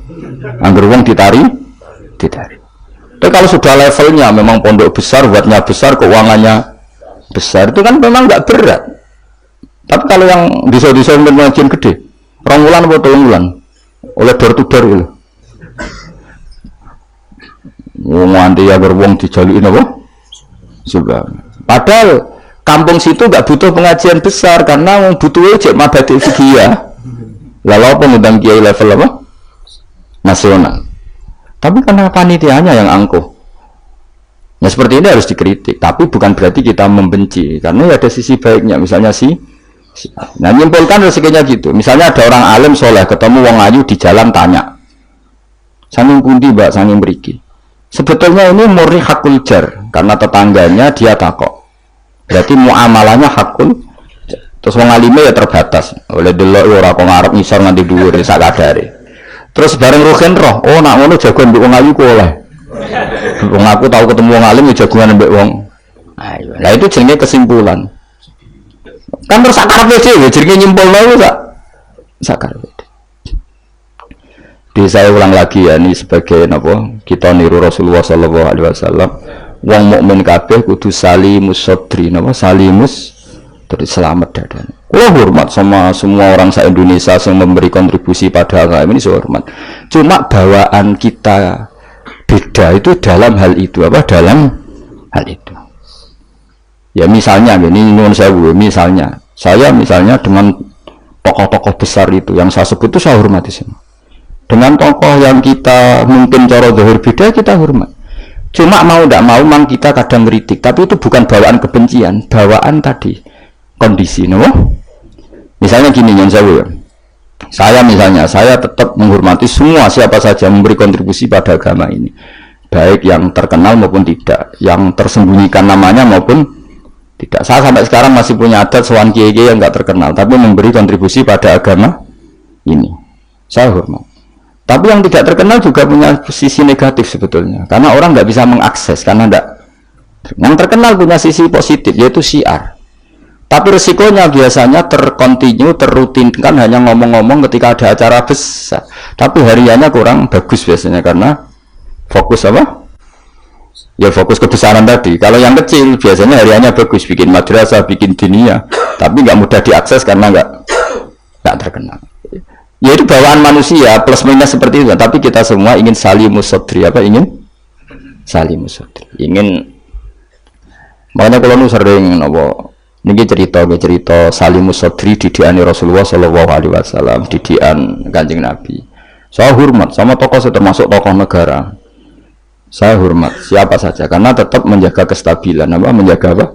Angger wong ditari. Tapi kalau sudah levelnya memang pondok besar, buatnya besar, keuangannya besar, itu kan memang enggak berat. Tapi kalau yang desa-desa pengajian gede, 2 wulan atau 3 wulan oleh door to door gitu. Wong nganti ya wong dijaluki napa? Subhanallah. Padahal kampung situ nggak butuh pengajian besar karena butuh cek mabadi fikih. Lalu apa ngundang kiai level apa? Nasional. Tapi karena panitianya yang angkuh. Nah seperti ini harus dikritik. Tapi bukan berarti kita membenci. Karena ada sisi baiknya. Misalnya nah nyimpulkan rezekinya gitu. Misalnya ada orang alim soleh ketemu wong ayu di jalan tanya. Sanging pundi mbak, sanging mriki. Sebetulnya ini murni hakul jar. Karena tetangganya dia takok. Berarti muamalahnya hakun. Terus wong alime ya terbatas. Oleh delok ora kok ngarep ngisor nganti dhuwur sak kadare. Terus bareng rugen roh, oh nak ngono jagoan mbek wong ayu ku oleh. Wong aku tahu ketemu wong alim ya jagoan mbek wong. Ayo. Lah itu jenenge kesimpulan. Kan terus akarepe dhewe jenenge nyimpulno sak karepe. Saya ulang lagi ya ini sebagai apa? Kita niru Rasulullah sallallahu alaihi wasallam. Wong mukmin kabeh kudu salimus sodri, napa salimus terus selamat dadan. Kula hormat sama semua orang se-Indonesia yang memberi kontribusi pada agama ini, saya hormat. Cuma bawaan kita beda itu dalam hal itu apa? Dalam hal itu. Ya misalnya ini nyuwun sewu, misalnya saya dengan tokoh-tokoh besar itu yang saya sebut itu saya hormati semua. Dengan tokoh yang kita mungkin cara zahir beda kita hormat. Cuma mau tidak mau memang kita kadang kritik, tapi itu bukan bawaan kebencian, bawaan tadi kondisi, no? Misalnya gini yang saya tetap menghormati semua siapa saja memberi kontribusi pada agama ini, baik yang terkenal maupun tidak, yang tersembunyikan namanya maupun tidak. Saya sampai sekarang masih punya adat sowan kiai yang nggak terkenal, tapi memberi kontribusi pada agama ini, saya hormat. Tapi yang tidak terkenal juga punya sisi negatif sebetulnya, karena orang nggak bisa mengakses karena enggak. Yang terkenal punya sisi positif yaitu syiar. Tapi resikonya biasanya terkontinu, terrutinkan hanya ngomong-ngomong ketika ada acara besar. Tapi hariannya kurang bagus biasanya karena fokus apa? Ya fokus kebesaran tadi. Kalau yang kecil biasanya hariannya bagus, bikin madrasah, bikin dunia, tapi nggak mudah diakses karena nggak terkenal. Ya itu bawaan manusia plus minus seperti itu. Tapi kita semua ingin salimus sodri, apa ingin salimus sodri, ingin. Makanya kalau nu sering apa niki cerita salimus sodri didikan Rasulullah Shallallahu Alaihi Wasallam, didikan Kanjeng Nabi. Saya hormat sama tokoh, termasuk tokoh negara. Saya hormat siapa saja karena tetap menjaga kestabilan, menjaga apa?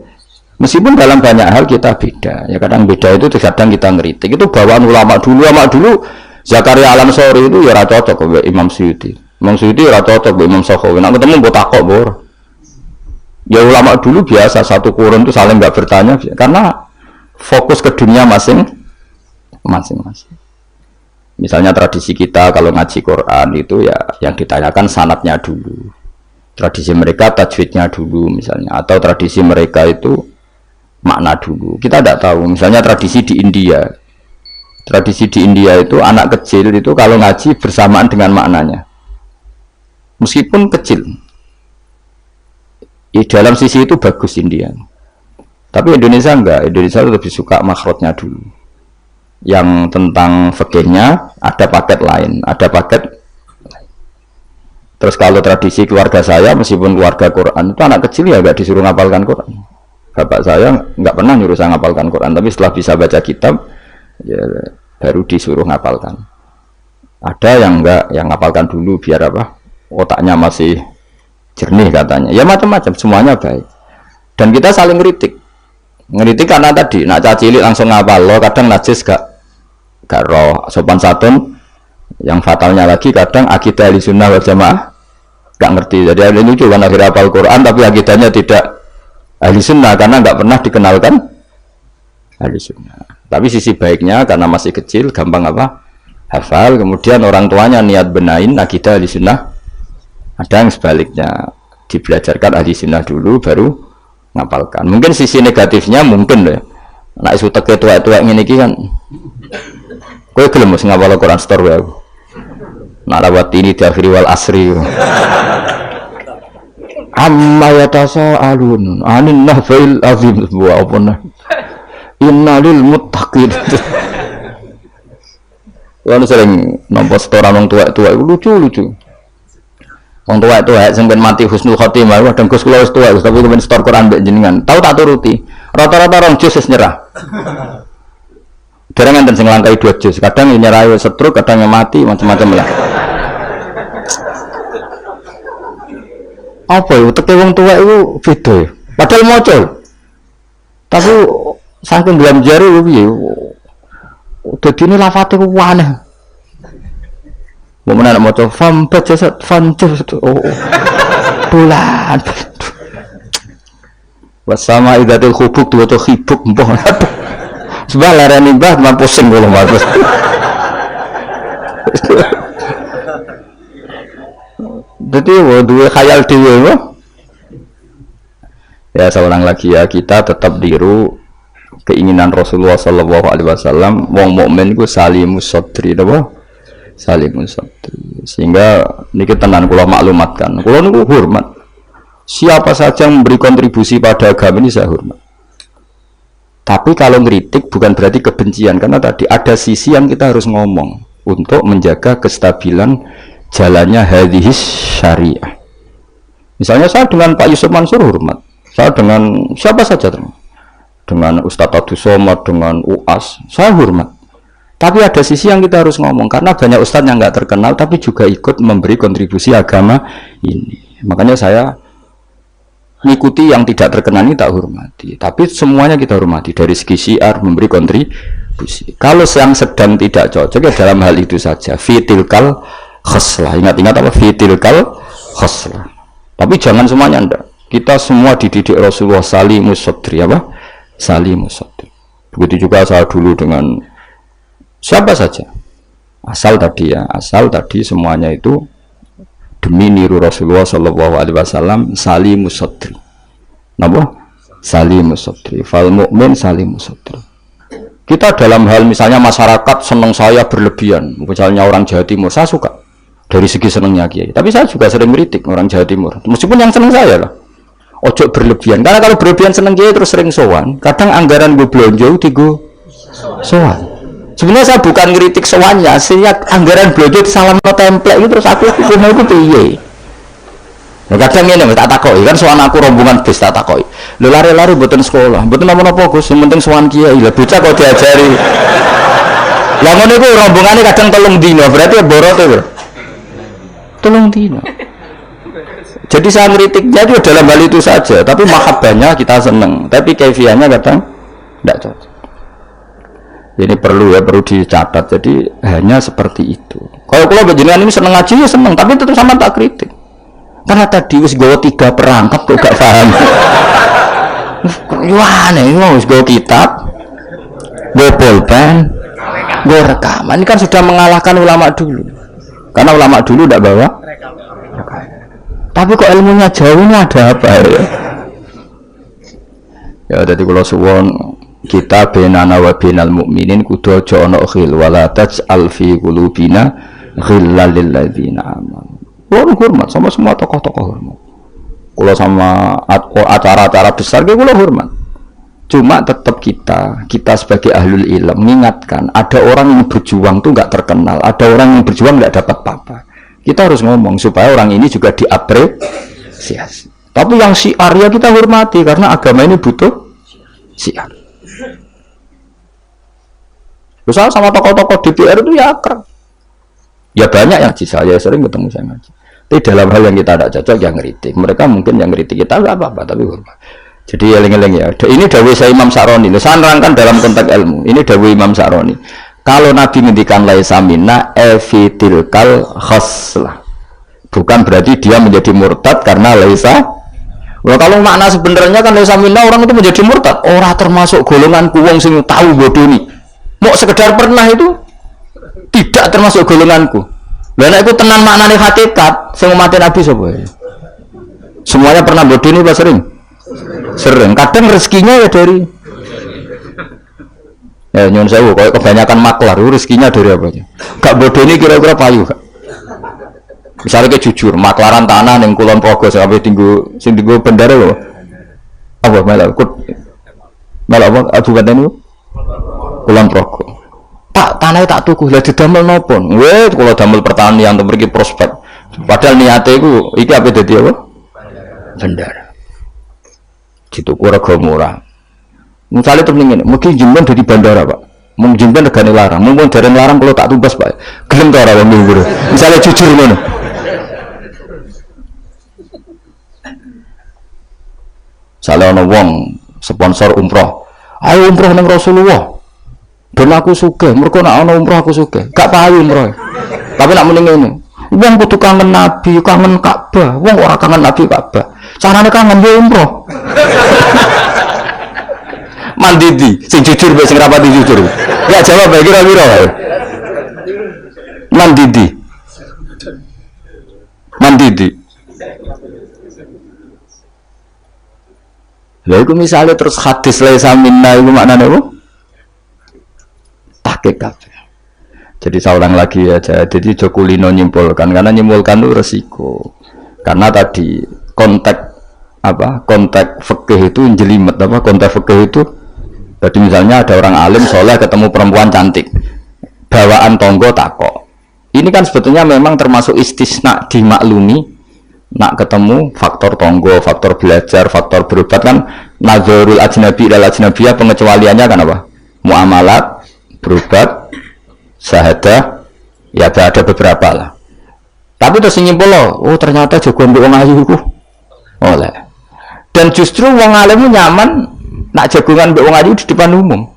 Meskipun dalam banyak hal kita beda, ya kadang beda itu kadang kita ngeritik. Itu bawaan ulama dulu Zakaria Al-Ansori itu ya cocok ke Imam Suyuti. Imam Suyuti ya cocok ke Imam Sakhawi. Nak ketemu buat takok bor. Ya ulama dulu biasa satu kurun itu saling nggak bertanya karena fokus ke dunia masing-masing. Misalnya tradisi kita kalau ngaji Quran itu ya yang ditanyakan sanadnya dulu. Tradisi mereka tajwidnya dulu misalnya, atau tradisi mereka itu makna dulu. Kita tidak tahu. Misalnya tradisi di India. Tradisi di India itu anak kecil itu kalau ngaji bersamaan dengan maknanya. Meskipun kecil. Di dalam sisi itu bagus India. Tapi Indonesia enggak. Indonesia lebih suka makhrajnya dulu. Yang tentang fikihnya ada paket lain, ada paket. Terus kalau tradisi keluarga saya meskipun keluarga Quran itu anak kecil ya enggak disuruh ngapalkan Quran. Bapak saya nggak pernah nyuruh saya ngapalkan Quran, tapi setelah bisa baca kitab, ya baru disuruh ngapalkan. Ada yang nggak, yang ngapalkan dulu biar apa? Otaknya masih jernih katanya. Ya macam-macam, semuanya baik. Dan kita saling ngeritik karena tadi, nak cacilik langsung ngapal lo, kadang najis gak gak roh sopan santun. Yang fatalnya lagi kadang akidah Ahlussunnah wal Jamaah gak ngerti. Jadi ada lucu kan akhirnya hafal Quran tapi akidahnya tidak Ahlussunnah karena gak pernah dikenalkan Ahlussunnah. Tapi sisi baiknya karena masih kecil gampang apa? Hafal, kemudian orang tuanya niat benain akidah Ahlussunnah. Ada yang sebaliknya dibelajarkan Ahlussunnah dulu baru ngapalkan. Mungkin sisi negatifnya mungkin deh. Nek isu teke tuwek-tuwek ngene iki kan. Kowe gelem mesti ngapal Quran store wae. Nak lawat ini di akhir wal asri. Amma yatasaalun anin nahfil azim wa apana. Innalil muttaqin. Lalu sering nampak setoran wong tuwek-tuwek lucu-lucu. Wong tuwek-tuwek sing ben mati husnul khotimah, kadang Gus kula wis tuwek tapi kepen setor Quran mbek jenengan. Tahu tak turuti. Rata-rata orang jus wis nyerah. Dereng enten sing langkai 2 jus, kadang nyerah wis stroke, kadang mati macam-macam lah. Apa ya teke wong tuwek iku beda ya. Padahal maca. Tapi saking dalam jari piye. Dadi ini lafate ku aneh. Mau menak maca fam bajasat fancus. Oh. Bulan. Wasama idatul khubuk diwaca khibuk mbah. Sebab larane mbah man pusing kula mas. Jadi dua khayal dhewe. Ya seorang lagi ya kita tetap diru keinginan Rasulullah sallallahu alaihi wasallam wong mukmin ku salimus sadri napa? Salimus sadri. Sehingga niki tenan kula maklumatkan. Kula niku hormat. Siapa saja yang memberi kontribusi pada agama ini saya hormat. Tapi kalau ngeritik bukan berarti kebencian karena tadi ada sisi yang kita harus ngomong untuk menjaga kestabilan jalannya hadhis syariah. Misalnya saya dengan Pak Yusuf Mansur hormat. Saya dengan siapa saja dengan Ustadz Abdul Somad, dengan UAS, saya hormat. Tapi ada sisi yang kita harus ngomong karena banyak ustadz yang nggak terkenal tapi juga ikut memberi kontribusi agama ini. Makanya saya mengikuti yang tidak terkenal ini tak hormati, tapi semuanya kita hormati dari segi syiar memberi kontribusi. Kalau yang sedang tidak cocok ya dalam hal itu saja fitilkal khoslah, ingat-ingat apa fitilkal khoslah. Tapi jangan semuanya ndak. Kita semua dididik Rasulullah salimus sadri apa? Salimus sadri. Begitu juga saya dulu dengan siapa saja. Asal tadi semuanya itu demi niru Rasulullah sallallahu alaihi wasallam salimus sadri. Napa? Salimus sadri. Fal mukmin salimus sadri. Kita dalam hal misalnya masyarakat senang saya berlebihan, misalnya orang Jawa Timur, saya suka dari segi senangnya Kiai. Tapi saya juga sering kritik orang Jawa Timur. Meskipun yang senang saya lah. Ojo berlebihan. Karena kalau berlebihan senang Kiai terus sering sowan. Kadang anggaran gue belanja digo sowan. Sebenarnya saya bukan ngeritik sowannya, sehingga anggaran belanja salam no template itu terus aku mau itu piye. Nah, kadang ini tak takoki kan sowan aku rombongan bis tak takoki. Lho lari-lari mboten sekolah, mboten napa-napa Gus, sing penting sowan kiai. Lah bocah kok diajari. Lah ngono iku rombongane kadang 3 dina, berarti borot itu. 3 dina. Jadi saya ngeritiknya itu dalam hal itu saja, tapi mahabbahnya kita seneng, tapi kaifiahnya kadang tidak cocok. Ini perlu dicatat. Jadi hanya seperti itu. Kalau jenengan ini seneng ngaji ya seneng, tapi tetap sama tak kritik. Karena tadi wis gawa 3 perangkat kok gak paham. Wah, nih wis gawa kitab, gawa pulpen, gawa rekaman. Ini kan sudah mengalahkan ulama dulu. Karena ulama dulu tidak bawa. Tapi kok ilmunya jauh ini ada apa ya? Ya jadi kalau suwon kita benana wa benal mukminin kudu aja ana khil wala taj'al fi qulubina ghillal lil ladzina amanu. Kulo hormat sama semua tokoh-tokoh hormat. Kulo sama acara-acara besar kulo hormat. Cuma tetap kita sebagai ahlul ilm mengingatkan ada orang yang berjuang tuh nggak terkenal, ada orang yang berjuang nggak dapat apa-apa. Kita harus ngomong supaya orang ini juga diapresiasi. Tapi yang syiar ya kita hormati karena agama ini butuh syiar. Misal sama tokoh-tokoh DPR itu ya akrab. Ya banyak yang saya sering ketemu saya ngaji. Tapi dalam hal yang kita tidak cocok yang ngeritik. Mereka mungkin yang ngeritik kita nggak apa-apa tapi hormat. Jadi eling-eling ya. Ini dawuh saya Imam Sa'roni. Saya nerangkan dalam konteks ilmu. Ini dawuh Imam Sa'roni. Kalau Nabi ngendikan laisa minna evitilkal khoslah, bukan berarti dia menjadi murtad karena laisa. Well, kalau makna sebenarnya kan laisa minna orang itu menjadi murtad, orang termasuk golonganku wong sing tahu bodoni. Mau sekedar pernah itu tidak termasuk golonganku. Lah itu tenan maknane hakikat sing mati Nabi sapa? Semuanya pernah bodoni apa sering? Sering. Kadang rezekinya ya dari ya nyun sewu, kalau kebanyakan maklar, rezekinya dari apa aja? Gak bodoh ini kira-kira payu. Misalnya kayak jujur, maklaran tanah yang Kulon Progo sampai tinggu bendara loh. Apa malah apa? Abu kata ini Kulon Progo. Pak tanahnya tak tuku, lah didamel nopon. Weh, kalau damel pertanian untuk pergi prospek. Padahal niatnya itu, iki apa jadi apa? Bendara. Gitu rego murah. Misalnya terus mungkin jemben dari bandara pak, mungkin jemben regane larang, mungkin dari larang kalau tak tumbas pak, gelem tora bang minggu. Misalnya jujur mana? Misalnya ono wong sponsor umroh, ayo umroh nang Rasulullah, dan aku suka, mereka nak ono umroh aku suka, gak payu umroh, tapi nak mending ini, wong kudu kangen Nabi, kangen Ka'bah, wong orang kangen Nabi Ka'bah, caranya kangen dia umroh. Mandidi, sing jujur sing rapati jujur. Ya jawab bae kira-kira wae. Mandidi. Lha iku misale terus hadis laisa minna iku maknane apa? Hakikat. Jadi saya ulang lagi ya, jadi Jokulino nyimpulkan karena nyimpulkan itu resiko. Karena tadi konteks fikih itu jelimet apa? Konteks fikih itu jadi misalnya ada orang alim soleh ketemu perempuan cantik, bawaan tonggo takok. Ini kan sebetulnya memang termasuk istisna dimaklumi. Nak ketemu faktor tonggo, faktor belajar, faktor berobat kan nazarul ajnabi dan ajnabiyah pengecualiannya kan apa? Muamalat, berobat, syahadah, ya ada beberapa lah. Tapi terus nyimpul loh, oh ternyata jagoan wong ayu iku oleh. Dan justru wong alim nyaman nak jagungan mbek wong ayu di depan umum.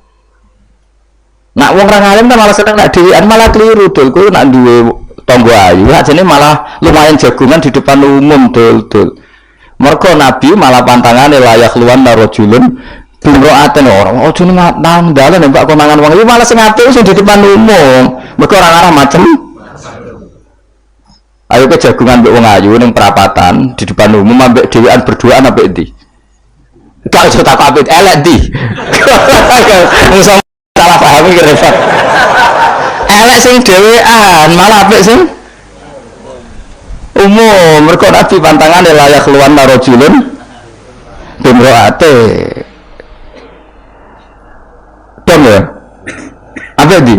Nak wong orang alim kan malah seneng nak dhewean malah keliru dul. Kuwi nak duwe tangga ayu ajane malah lumayan jagungan di depan umum dul. Mergo Nabi malah pantangane layak luwan narojulun bimroaten orang. Oh jeneng nang dalan mbak konangan wong ayu malah sing apik sing di depan umum. Mergo orang arah macem. Ayo ke jagungan mbek wong ayu ning perapatan di depan umum ambek dhewean berduaan ambek ndi? Gak iso tak apit elek ndi. Wis salah paham iki repot. Elek sing dhewean malah apik sing umum. Mergo Nabi pantangane layak luwan narojulun bimroate. Dong ya. Apik ndi?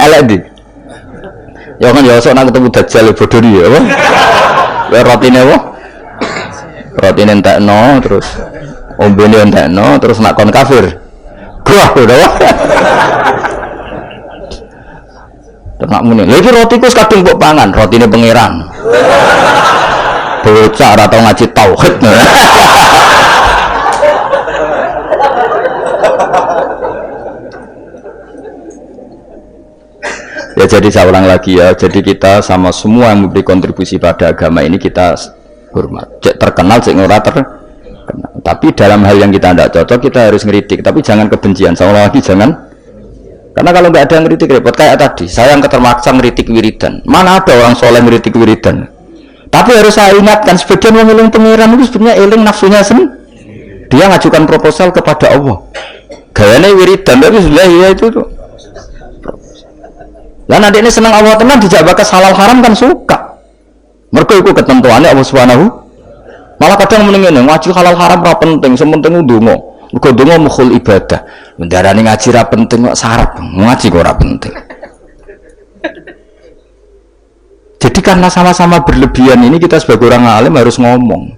Elek ndi? Ya kan ya sok nang ketemu dajjal bodoh iki ya apa? Ya rotine apa? Rotine entekno terus ombene entekno terus nak kon kafir. Wah, udah wah. Tenak muni. Lha iki rotiku kadung mbok pangan, rotine pangeran. Bocah ora tau ngaji tauhid. Ya jadi saya ulang lagi ya, jadi kita sama semua yang memberi kontribusi pada agama ini kita hormat. Cek terkenal, cek ora terkenal. Tapi dalam hal yang kita tidak cocok kita harus ngeritik. Tapi jangan kebencian. Saya ulang lagi jangan. Karena kalau nggak ada ngeritik repot kayak tadi. Saya yang ketermaksa ngeritik wiridan. Mana ada orang soleh ngeritik wiridan? Tapi harus saya ingatkan sebagian yang eling pengiran itu sebenarnya eling nafsunya sendiri. Dia ngajukan proposal kepada Allah. Gayanya wiridan tapi sebenarnya ya itu tuh. Lah nanti ini senang Allah tenan dijak bakas halal haram kan suka. Mergo iku ketentuannya Allah Subhanahu. Malah kadang mending ngene ngaji halal haram ora penting, sementing ndonga. Mergo ndonga mukhul ibadah. Mendarani ngaji ora penting kok syarat. Ngaji kok ora penting. Jadi karena sama-sama berlebihan ini kita sebagai orang alim harus ngomong.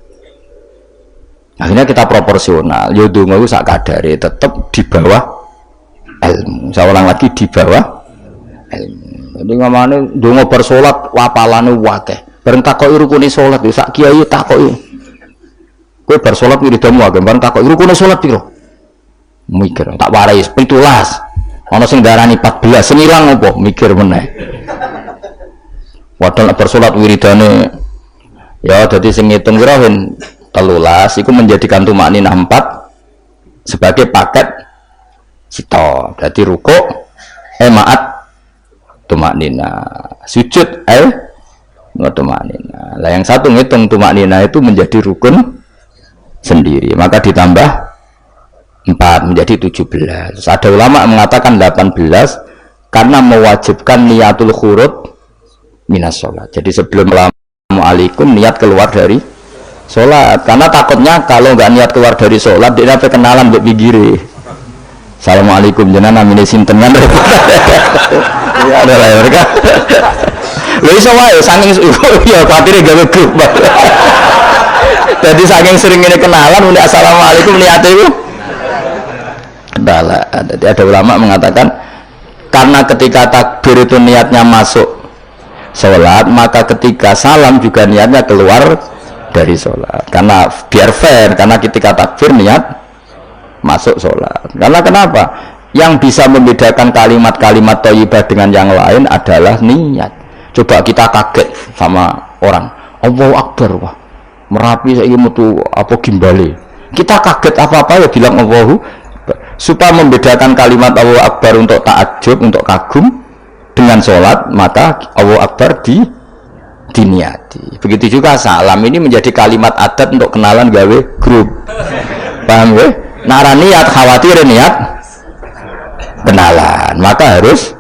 Akhirnya kita proporsional. Yo ndonga ku sak kadare tetep di bawah ilmu. Saya ulang lagi di bawah jadi ngamane ndonga bar salat wapalane akeh. Bareng takoki rukune salat yo sak kiai takoki. Kowe bar salat wiridamu akeh, bareng takoki rukune salat piro? mikir tak warai 17 ana sing darani 14 senilang apa mikir meneh padahal bersolat wiridane ya dadi sing ngitung kira 13 iku menjadikan tumakninah 4 sebagai paket sito berarti rukuk maat tumakninah sujud tumakninah lah yang satu ngitung tumakninah itu menjadi rukun sendiri maka ditambah 4 menjadi 17. Terus ada ulama mengatakan 18 karena mewajibkan niatul khurud minas sholat. Jadi sebelum assalamualaikum niat keluar dari sholat. Karena takutnya kalau nggak niat keluar dari sholat dia dapat kenalan buat bigiri. Assalamualaikum jenengan namine sinten kan. Ya ada lah mereka. Lha iso wae saking ya kuatire gawe grup. Jadi saking sering ini kenalan udah assalamualaikum niatnya itu adalah ada ulama mengatakan karena ketika takbir itu niatnya masuk sholat maka ketika salam juga niatnya keluar dari sholat karena biar fair karena ketika takbir niat masuk sholat karena kenapa yang bisa membedakan kalimat-kalimat thayyibah dengan yang lain adalah niat coba kita kaget sama orang Allahu Akbar wah Merapi saya ingin metu apa gimbale kita kaget apa-apa ya bilang Allahu supaya membedakan kalimat Allahu Akbar untuk takjub untuk kagum dengan sholat maka Allahu Akbar diniati begitu juga salam ini menjadi kalimat adat untuk kenalan gawe grup paham ya nara niat khawatir niat kenalan maka harus